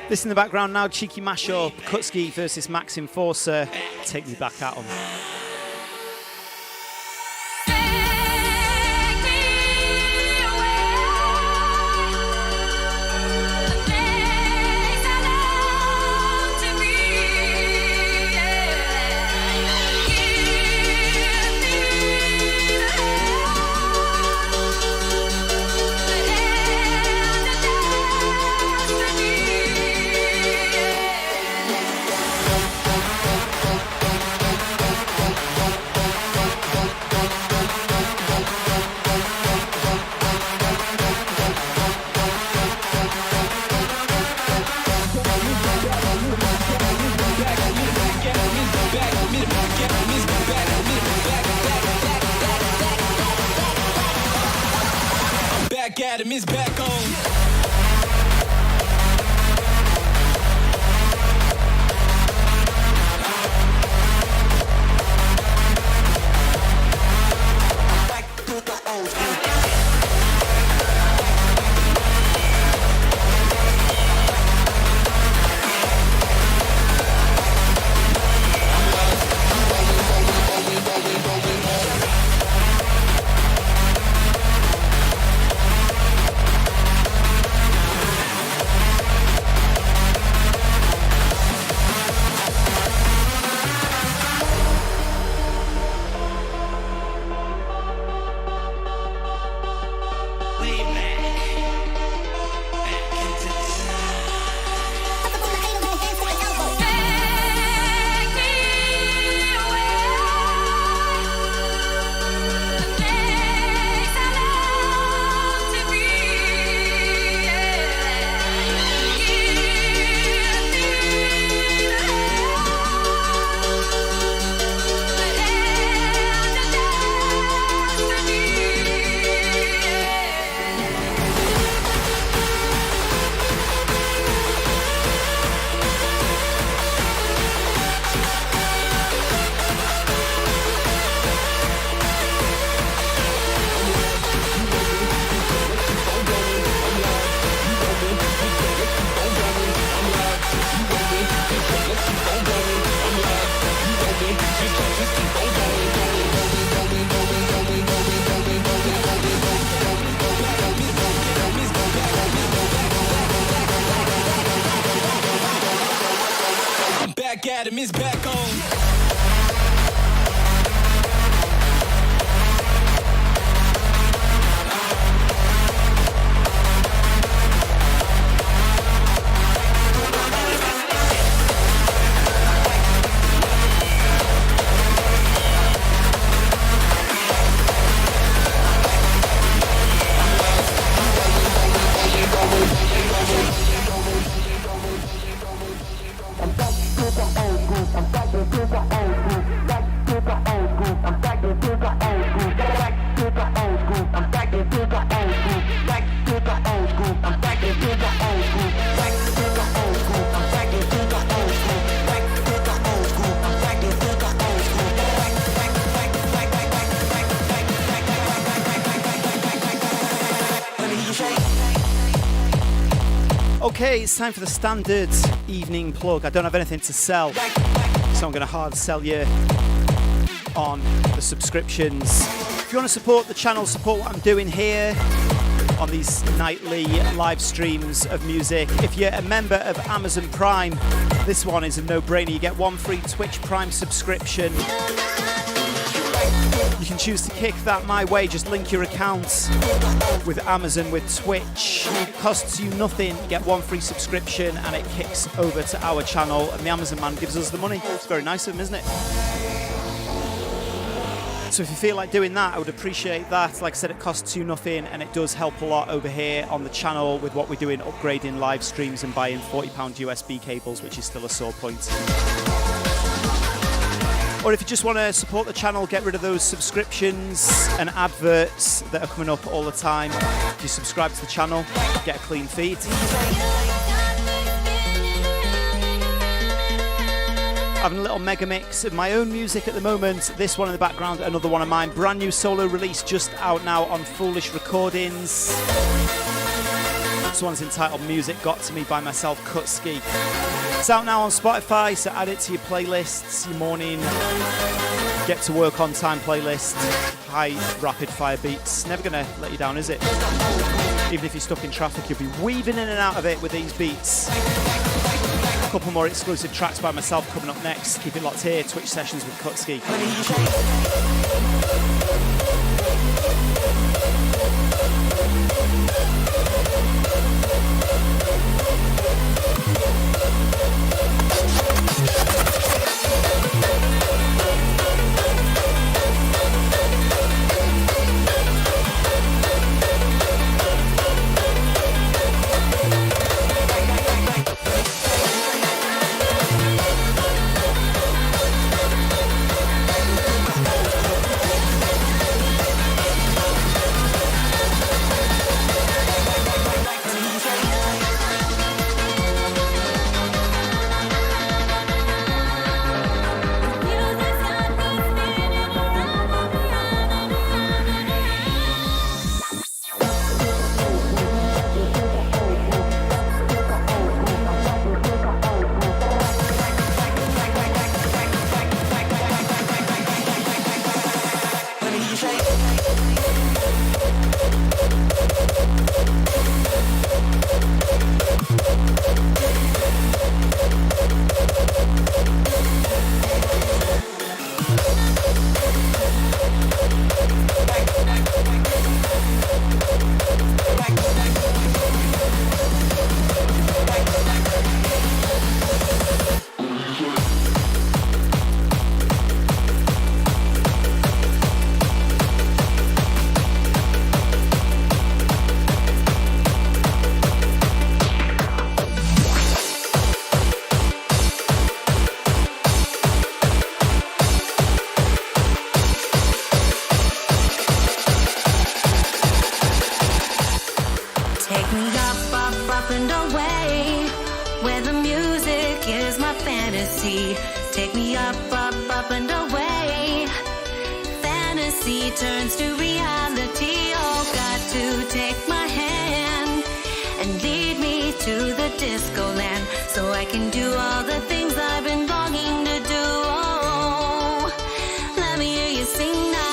This in the background now, cheeky mashup, Kutski versus Max Enforcer. Take me back at 'em. Is back on. Okay, it's time for the standard evening plug. I don't have anything to sell, so I'm going to hard sell you on the subscriptions. If you want to support the channel, support what I'm doing here on these nightly live streams of music. If you're a member of Amazon Prime, this one is a no-brainer. You get one free Twitch Prime subscription. You can choose to kick that my way. Just link your account with Amazon, with Twitch. It costs you nothing. You get one free subscription and it kicks over to our channel, and the Amazon man gives us the money. It's very nice of him, isn't it? So if you feel like doing that, I would appreciate that. Like I said, it costs you nothing and it does help a lot over here on the channel with what we're doing, upgrading live streams and buying £40 USB cables, which is still a sore point. Or if you just want to support the channel, get rid of those subscriptions and adverts that are coming up all the time. If you subscribe to the channel, get a clean feed. Having a little mega mix of my own music at the moment. This one in the background, another one of mine. Brand new solo release just out now on Foolish Recordings. This one's entitled Music Got To Me by myself, Kutski. It's out now on Spotify, so add it to your playlists, your morning get to work on time playlist. High rapid fire beats. Never gonna let you down, is it? Even if you're stuck in traffic, you'll be weaving in and out of it with these beats. A couple more exclusive tracks by myself coming up next. Keep it locked here, Twitch Sessions with Kutski. Take me up, up, up and away. Fantasy turns to reality. Oh, got to take my hand and lead me to the disco land, so I can do all the things I've been longing to do. Oh, let me hear you sing now.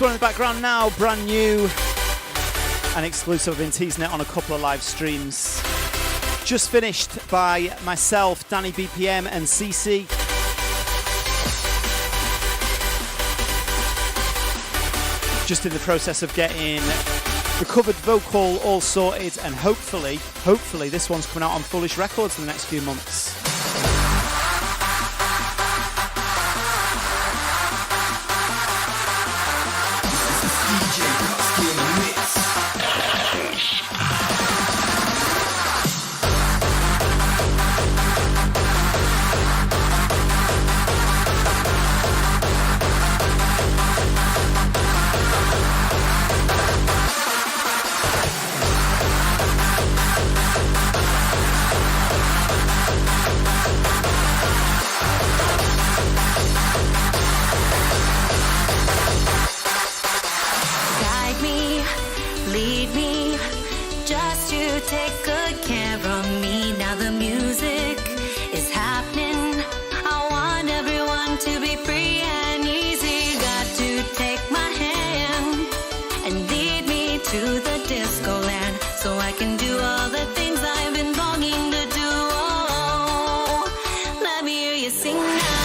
One in the background now, brand new and exclusive. I've been teasing it on a couple of live streams. Just finished by myself, Danny BPM and CC. Just in the process of getting the covered vocal all sorted, and hopefully this one's coming out on Foolish Records in the next few months. Guide me, lead me, just to take good care of me. Now the music is happening. I want everyone to be free and easy. Got to take my hand and lead me to the disco land, so I can do all the things I've been longing to do. Oh, let me hear you sing now.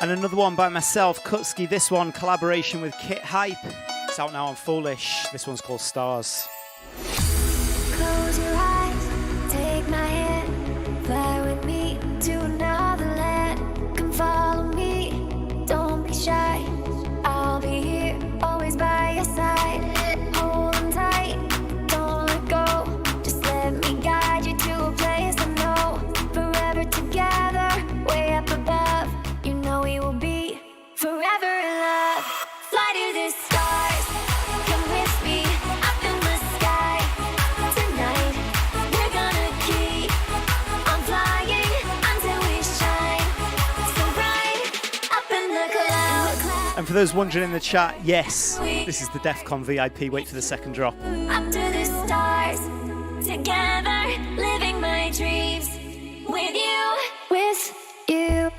And another one by myself, Kutski. This one, collaboration with Kit Hype. It's out now on Foolish. This one's called Stars. Close your eyes, take my hand, fly with me to another land. Come follow me, don't be shy. I'll be here, always by your side. Hold on tight, don't let go. Just let me guide you to a place I know. Forever together, way up above. You know we will be forever in love. Fly to the stars, come with me up in the sky. Tonight we're gonna keep on flying until we shine so bright up in the clouds. And for those wondering in the chat, yes, this is the DEF CON VIP. Wait for the second drop. Up to the stars, together living my dreams with you, with you.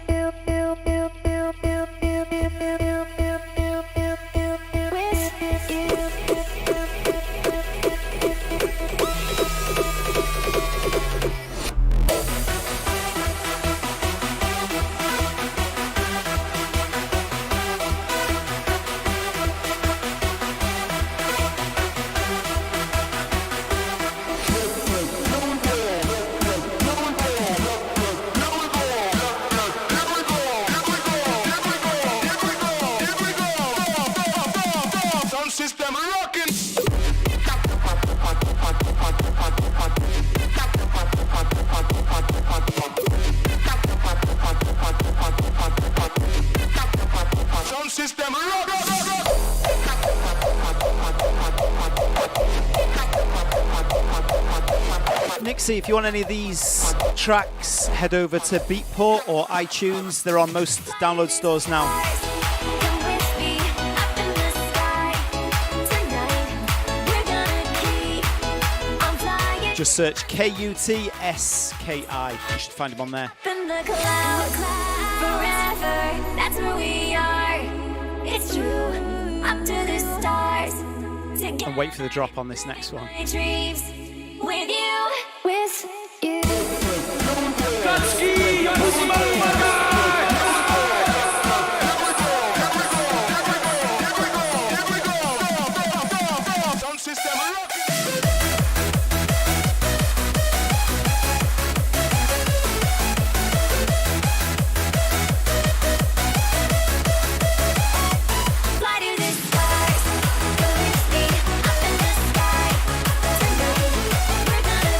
Nixie, if you want any of these tracks, head over to Beatport or iTunes. They're on most download stores now. Just search Kutski. You should find them on there. In the clouds, forever, that's where we are. It's true, up to the stars. And wait for the drop on this next one. My dreams with you, with you. Kutski, your pussy motherfucker! We're gonna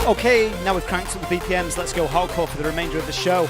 Okay, now we've cranked up the BPMs, let's go hardcore for the remainder of the show.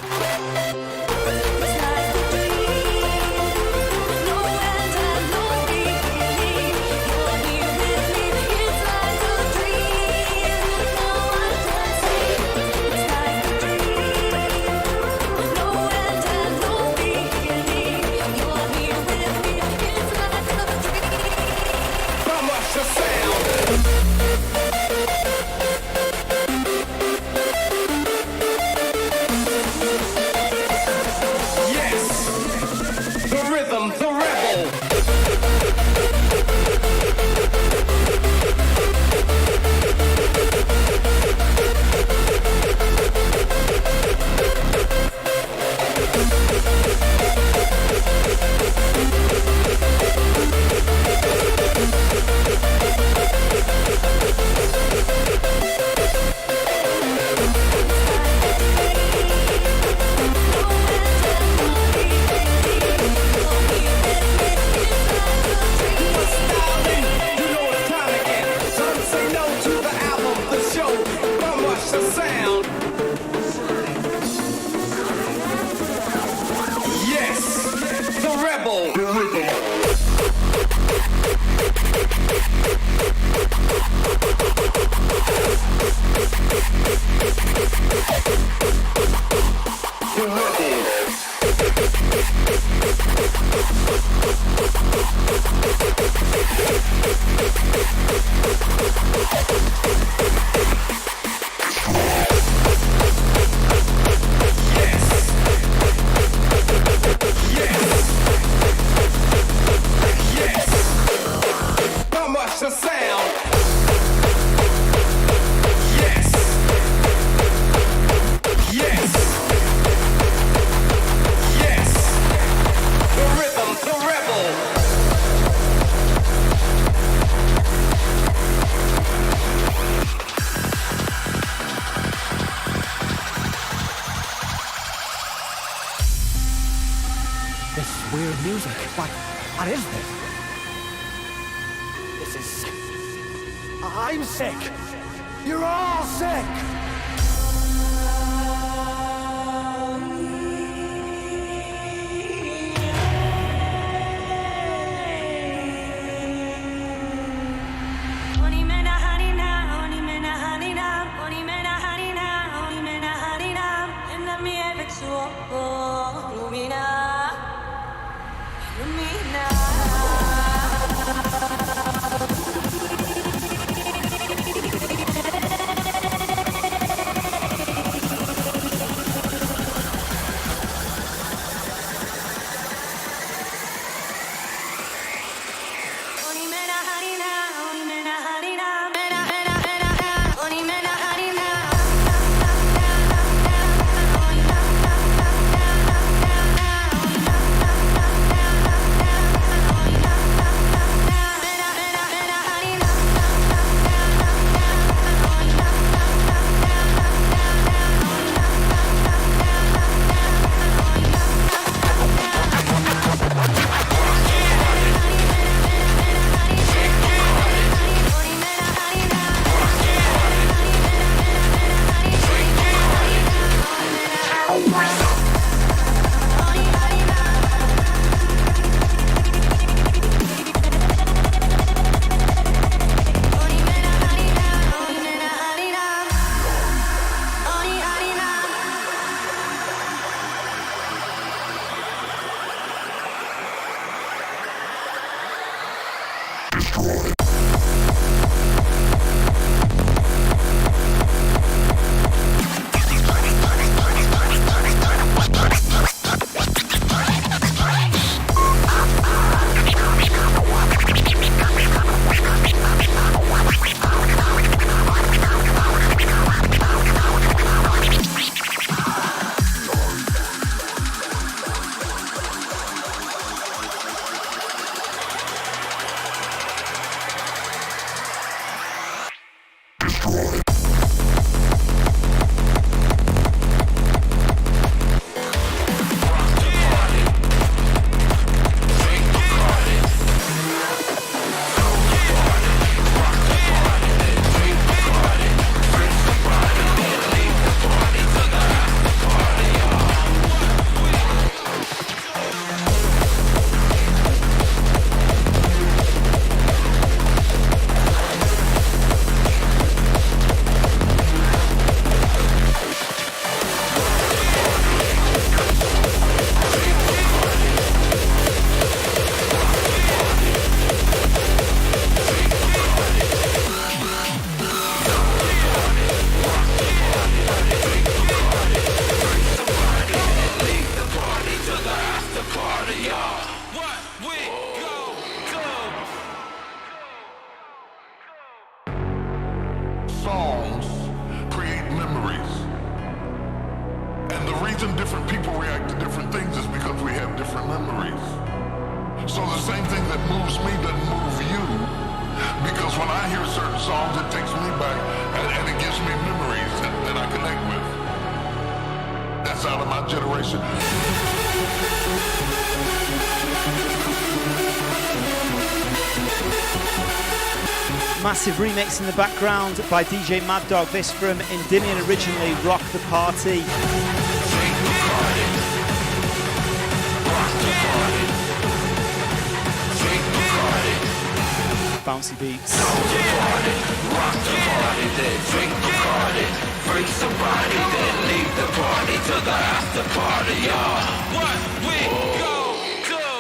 What is this? This is... I'm sick. You're all sick. songs create memories. And the reason different people react to different things is because we have different memories. So the same thing that moves me doesn't move you, because when I hear certain songs, it takes me back and it gives me memories that I connect with. That's out of my generation. Massive remix in the background by DJ Mad Dog. This from Endymion originally, Rock the Party. Bouncy beats. Rock the party, then drink the party. Freak somebody, then leave the party to the after party, y'all. What we go do?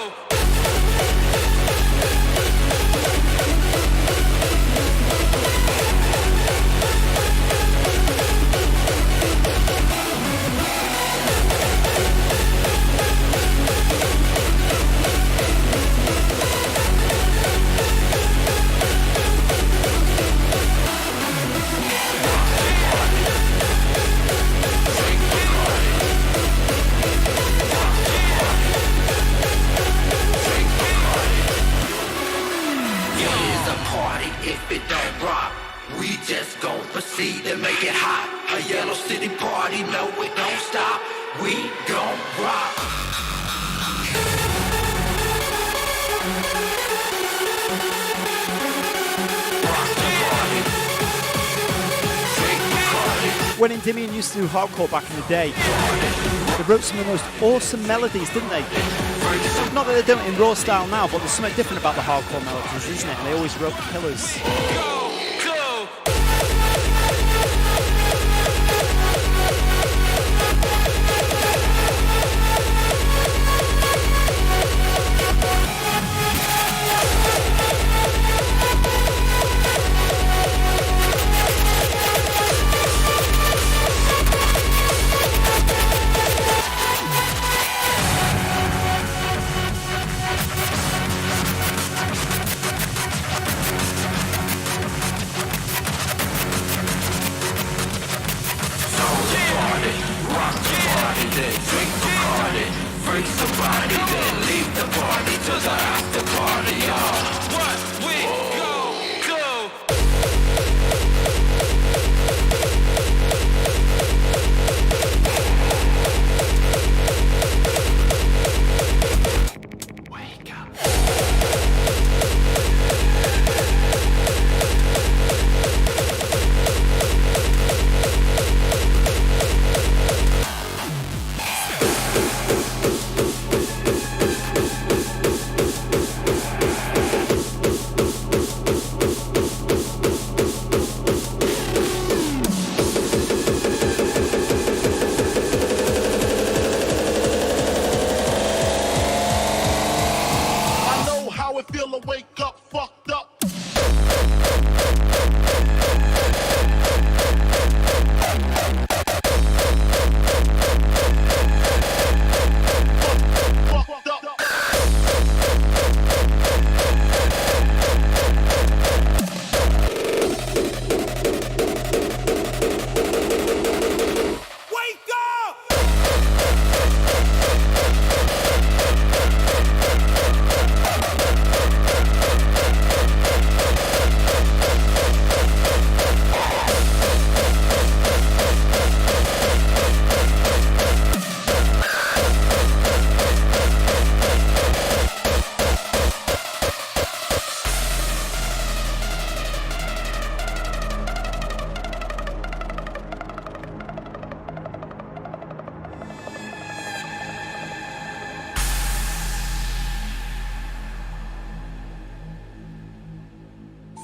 If it don't rock, we just gon' proceed to make it hot. A Yellow City party, no it don't stop. We gon' rock. When Endymion used to do hardcore back in the day, they wrote some of the most awesome melodies, didn't they? Not that they don't in raw style now, but there's something different about the hardcore melodies, isn't it? And they always wrote the killers.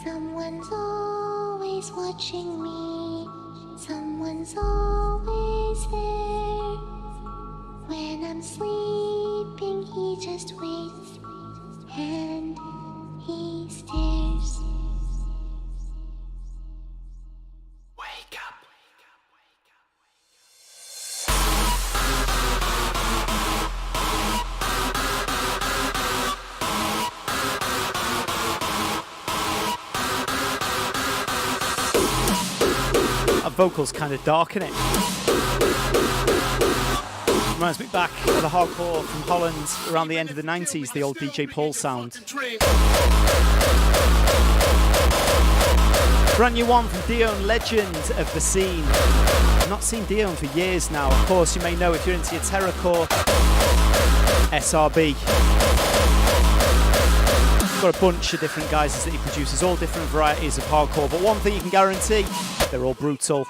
Someone's always watching me. Someone's always there. When I'm sleeping, he just waits and he stares. Wake up. vocals kind of darken it. Reminds me back of the hardcore from Holland around the end of the 90s, the old DJ Paul sound. Brand new one from Dion, legend of the scene. I've not seen Dion for years now. Of course, you may know if you're into your terrorcore, SRB. Got a bunch of different guises that he produces, all different varieties of hardcore, but one thing you can guarantee, they're all brutal.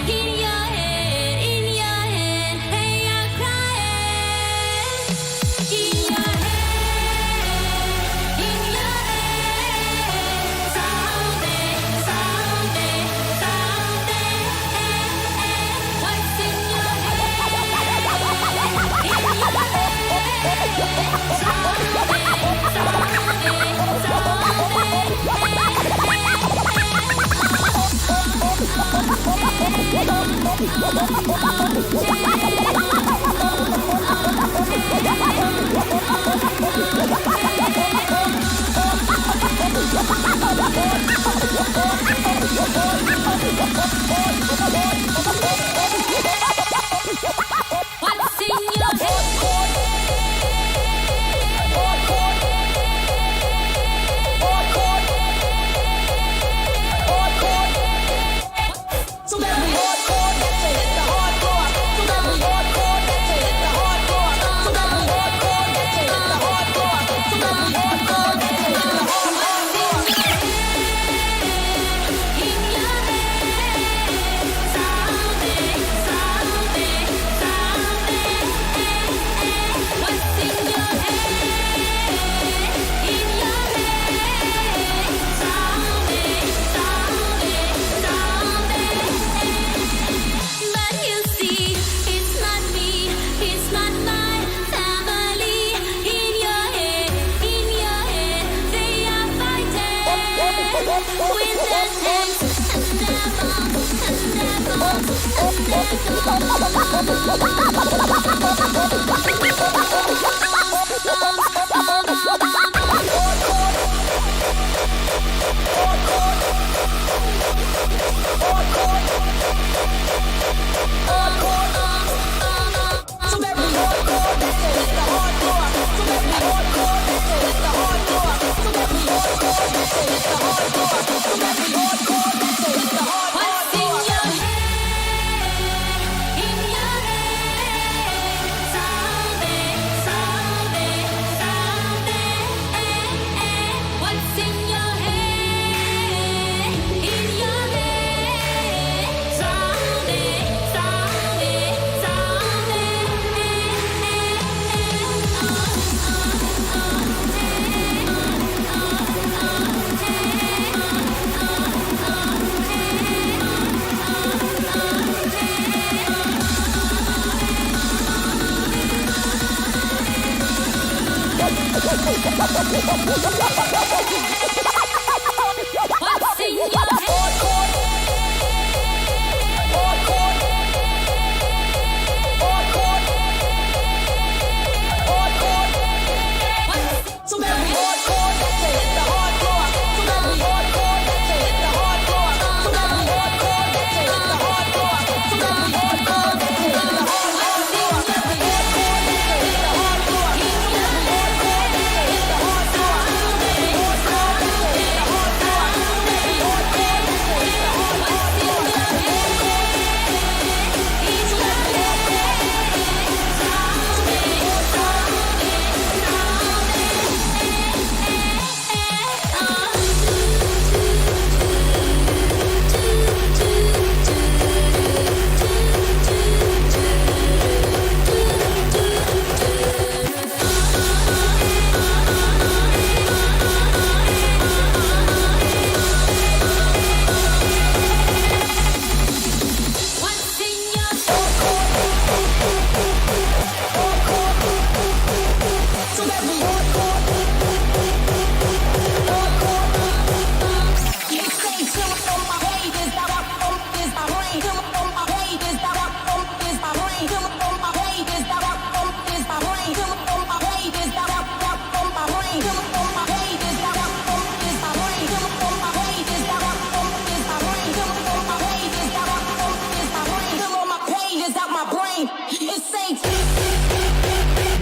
In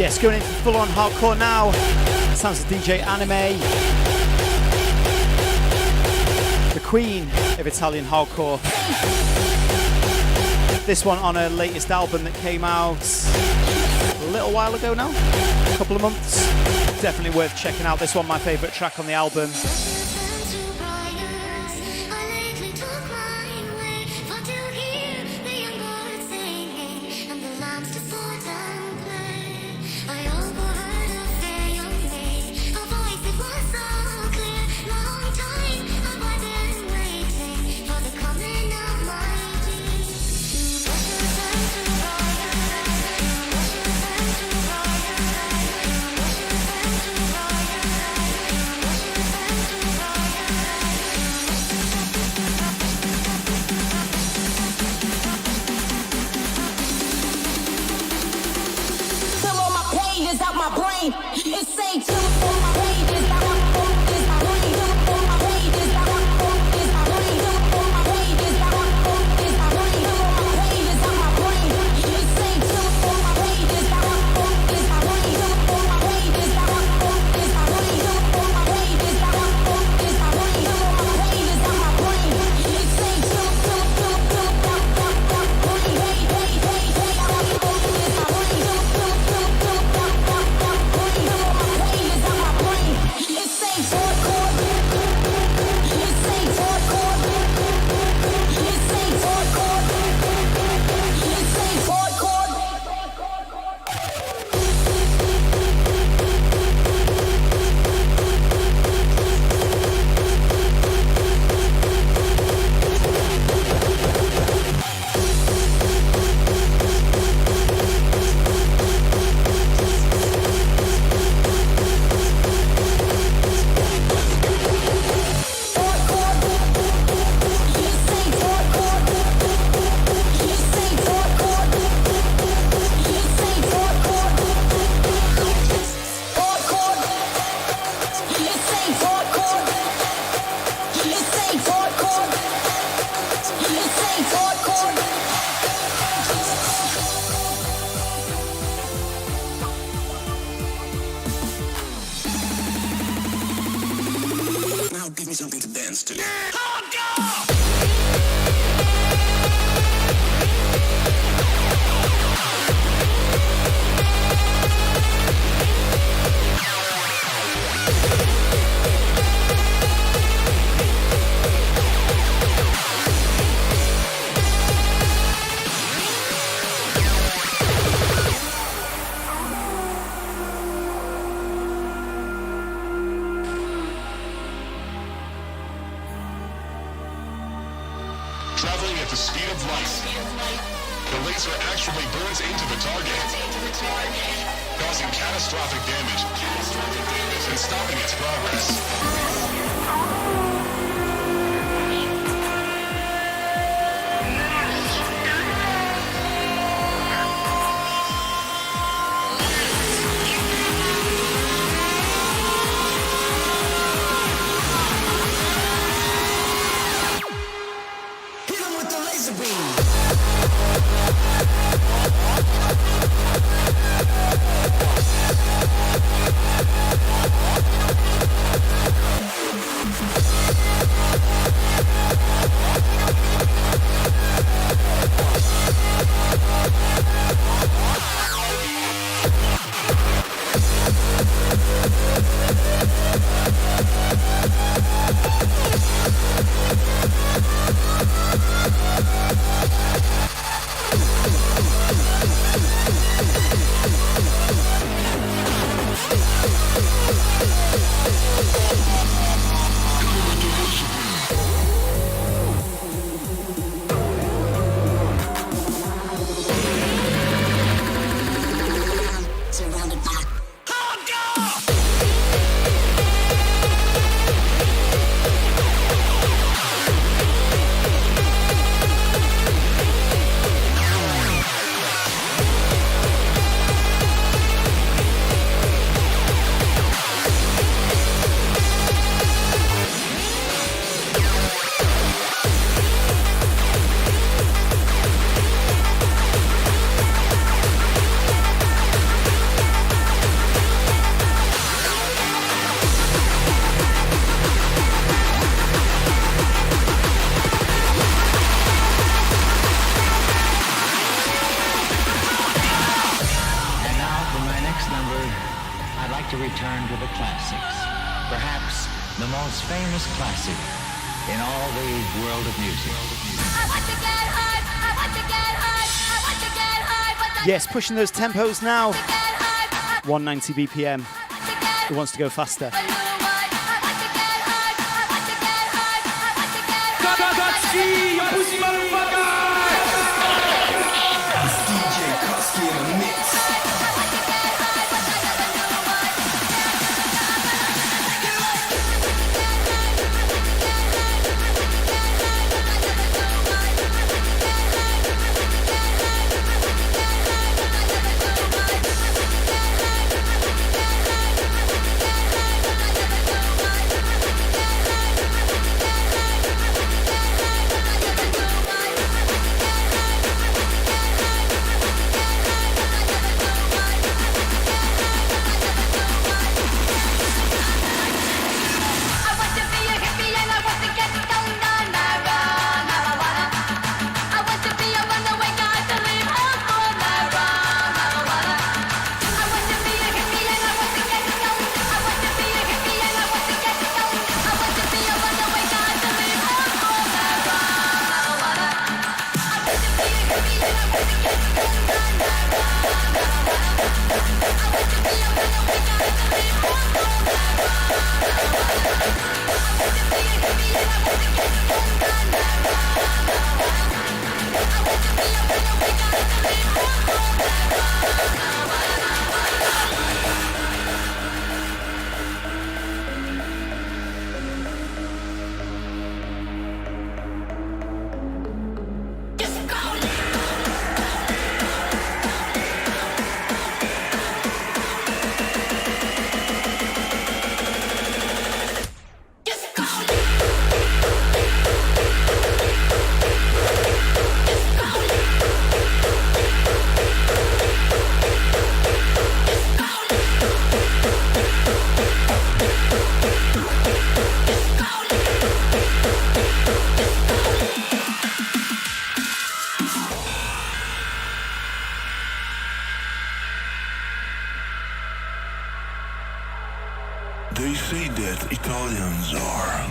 Yes, going into full-on hardcore now. Sounds of DJ Anime, the queen of Italian hardcore. This one on her latest album that came out a little while ago now, a couple of months. Definitely worth checking out. This one, my favourite track on the album. brain. It say two for my pages. I want four is my brain. Two for my pages. I want four is my brain. Two for my pages. I want four is my brain. Two for my pages on my brain. It say two for my pages. I want four is my brain. Two for my pages. I want four is my brain. Two for my pages. I want four is my brain. Two for my pages on my brain. It say two brain. I want four is my brain. Give me something to dance to. Traveling at the speed of light, the laser actually burns into the target, causing catastrophic damage and stopping its progress. To return to the classics, perhaps the most famous classic in all the world of music. I want to get high, I want to get high, I want to get high, but Yes, pushing those tempos now. 190 BPM. Who wants to go faster? Kutski, you pussy motherfucker! It's DJ Kutski in the mix. They say that Italians are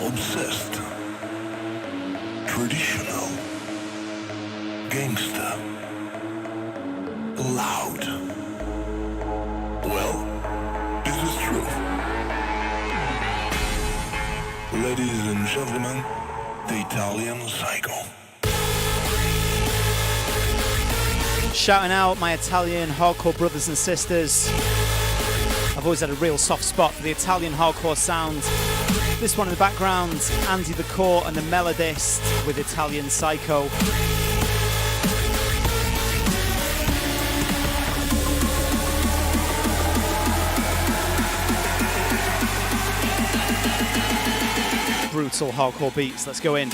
obsessed, traditional, gangsta, loud. Well, this is true. Ladies and gentlemen, the Italian Psycho. Shouting out my Italian hardcore brothers and sisters. I've always had a real soft spot for the Italian hardcore sound. This one in the background, Andy the Core and the Melodist with Italian Psycho. Brutal hardcore beats, let's go in.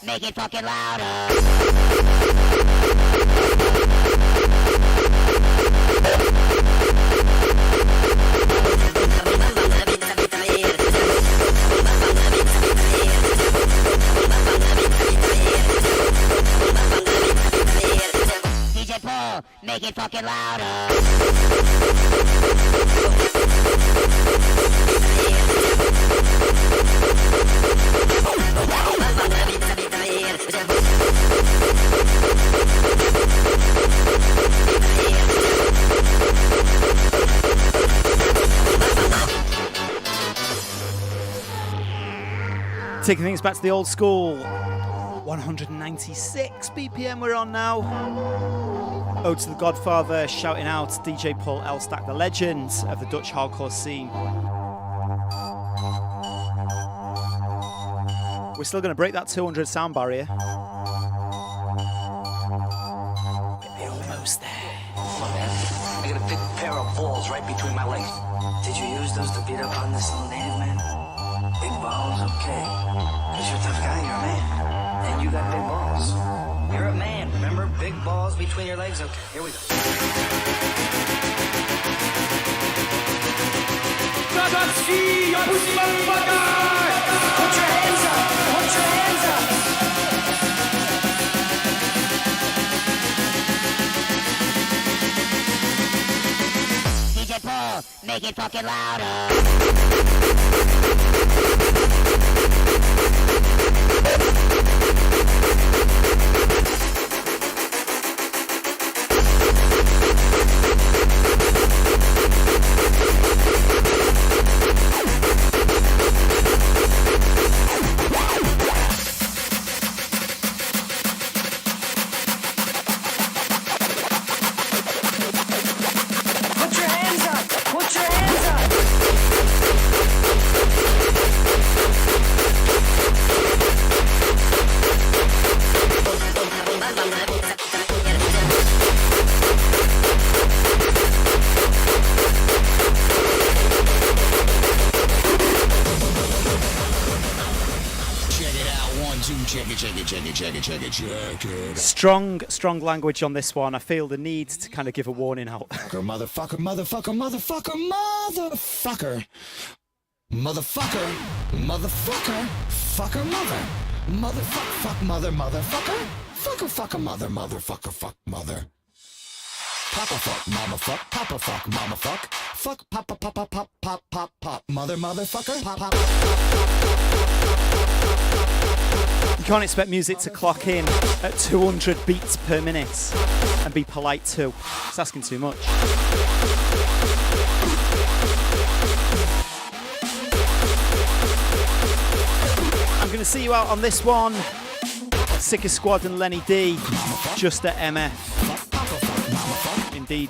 Make it fucking louder. DJ Paul, make it fucking louder. Taking things back to the old school. 196 BPM we're on now. Ode to the Godfather, shouting out DJ Paul Elstak, the legend of the Dutch hardcore scene. We're still going to break that 200 sound barrier. We're almost there. I got a big pair of balls right between my legs. Did you use those to beat up on this old native man? Big balls, okay. Cause you're a tough guy, you're a man. And you got big balls. You're a man, remember? Big balls between your legs, okay. Here we go. Kutski, you pussy motherfucker! Put your hands up! Put your hands up! DJ Paul, make it fucking louder. Strong language on this one. I feel the need to kind of give a warning out. Motherfucker, motherfucker, motherfucker, motherfucker. Motherfucker, motherfucker, fucker, mother. Motherfucker, fuck, mother, motherfucker. Fucker, fucker, mother, motherfucker, fuck, mother. Papa fuck, mama fuck, papa fuck, mama fuck. Fuck, papa, papa, pop, pop, pop, pop. Mother, motherfucker, pop, pop, pop, pop, pop. You can't expect music to clock in at 200 beats per minute and be polite too. It's asking too much. I'm going to see you out on this one. Sicker Squad and Lenny D, just at MF. Indeed.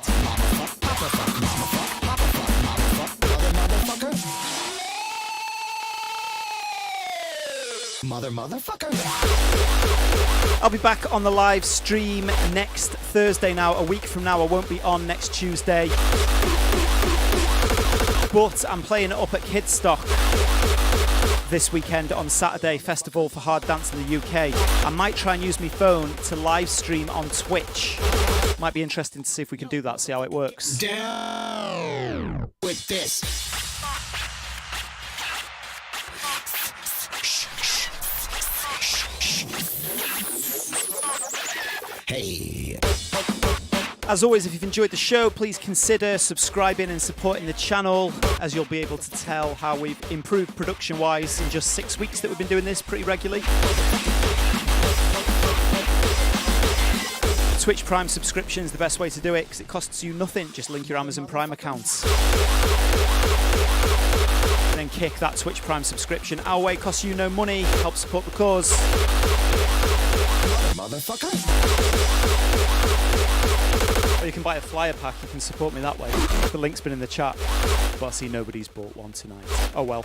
Motherfucker. I'll be back on the live stream next Thursday now. A week from now, I won't be on next Tuesday. But I'm playing it up at Kiddstock this weekend on Saturday, Festival for Hard Dance in the UK. I might try and use my phone to live stream on Twitch. Might be interesting to see if we can do that, see how it works. Down with this. Hey. As always, if you've enjoyed the show, please consider subscribing and supporting the channel, as you'll be able to tell how we've improved production-wise in just 6 weeks that we've been doing this pretty regularly. Twitch Prime subscription is the best way to do it because it costs you nothing. Just link your Amazon Prime accounts. And then kick that Twitch Prime subscription our way. Costs you no money. Help support the cause. Motherfucker. Or you can buy a flyer pack. You can support me that way. The link's been in the chat. But I see nobody's bought one tonight. Oh well.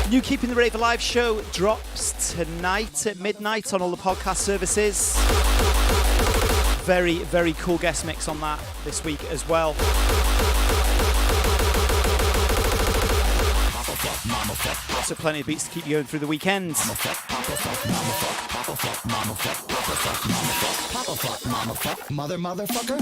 New Keeping the Rave Alive show drops tonight at midnight on all the podcast services. Very, very cool guest mix on that this week as well. Also plenty of beats to keep you going through the weekend. Mother, motherfucker.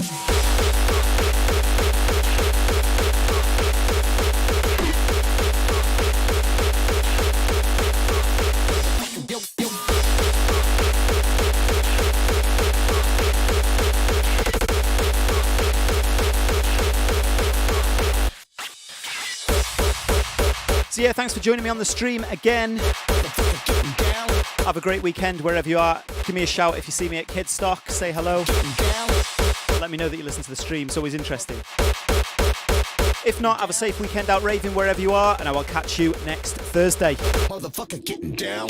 So yeah, thanks for joining me on the stream again. Have a great weekend wherever you are. Give me a shout if you see me at Kiddstock. Say hello. Let me know that you listen to the stream. It's always interesting. If not, have a safe weekend out raving wherever you are, and I will catch you next Thursday. Motherfucker getting down.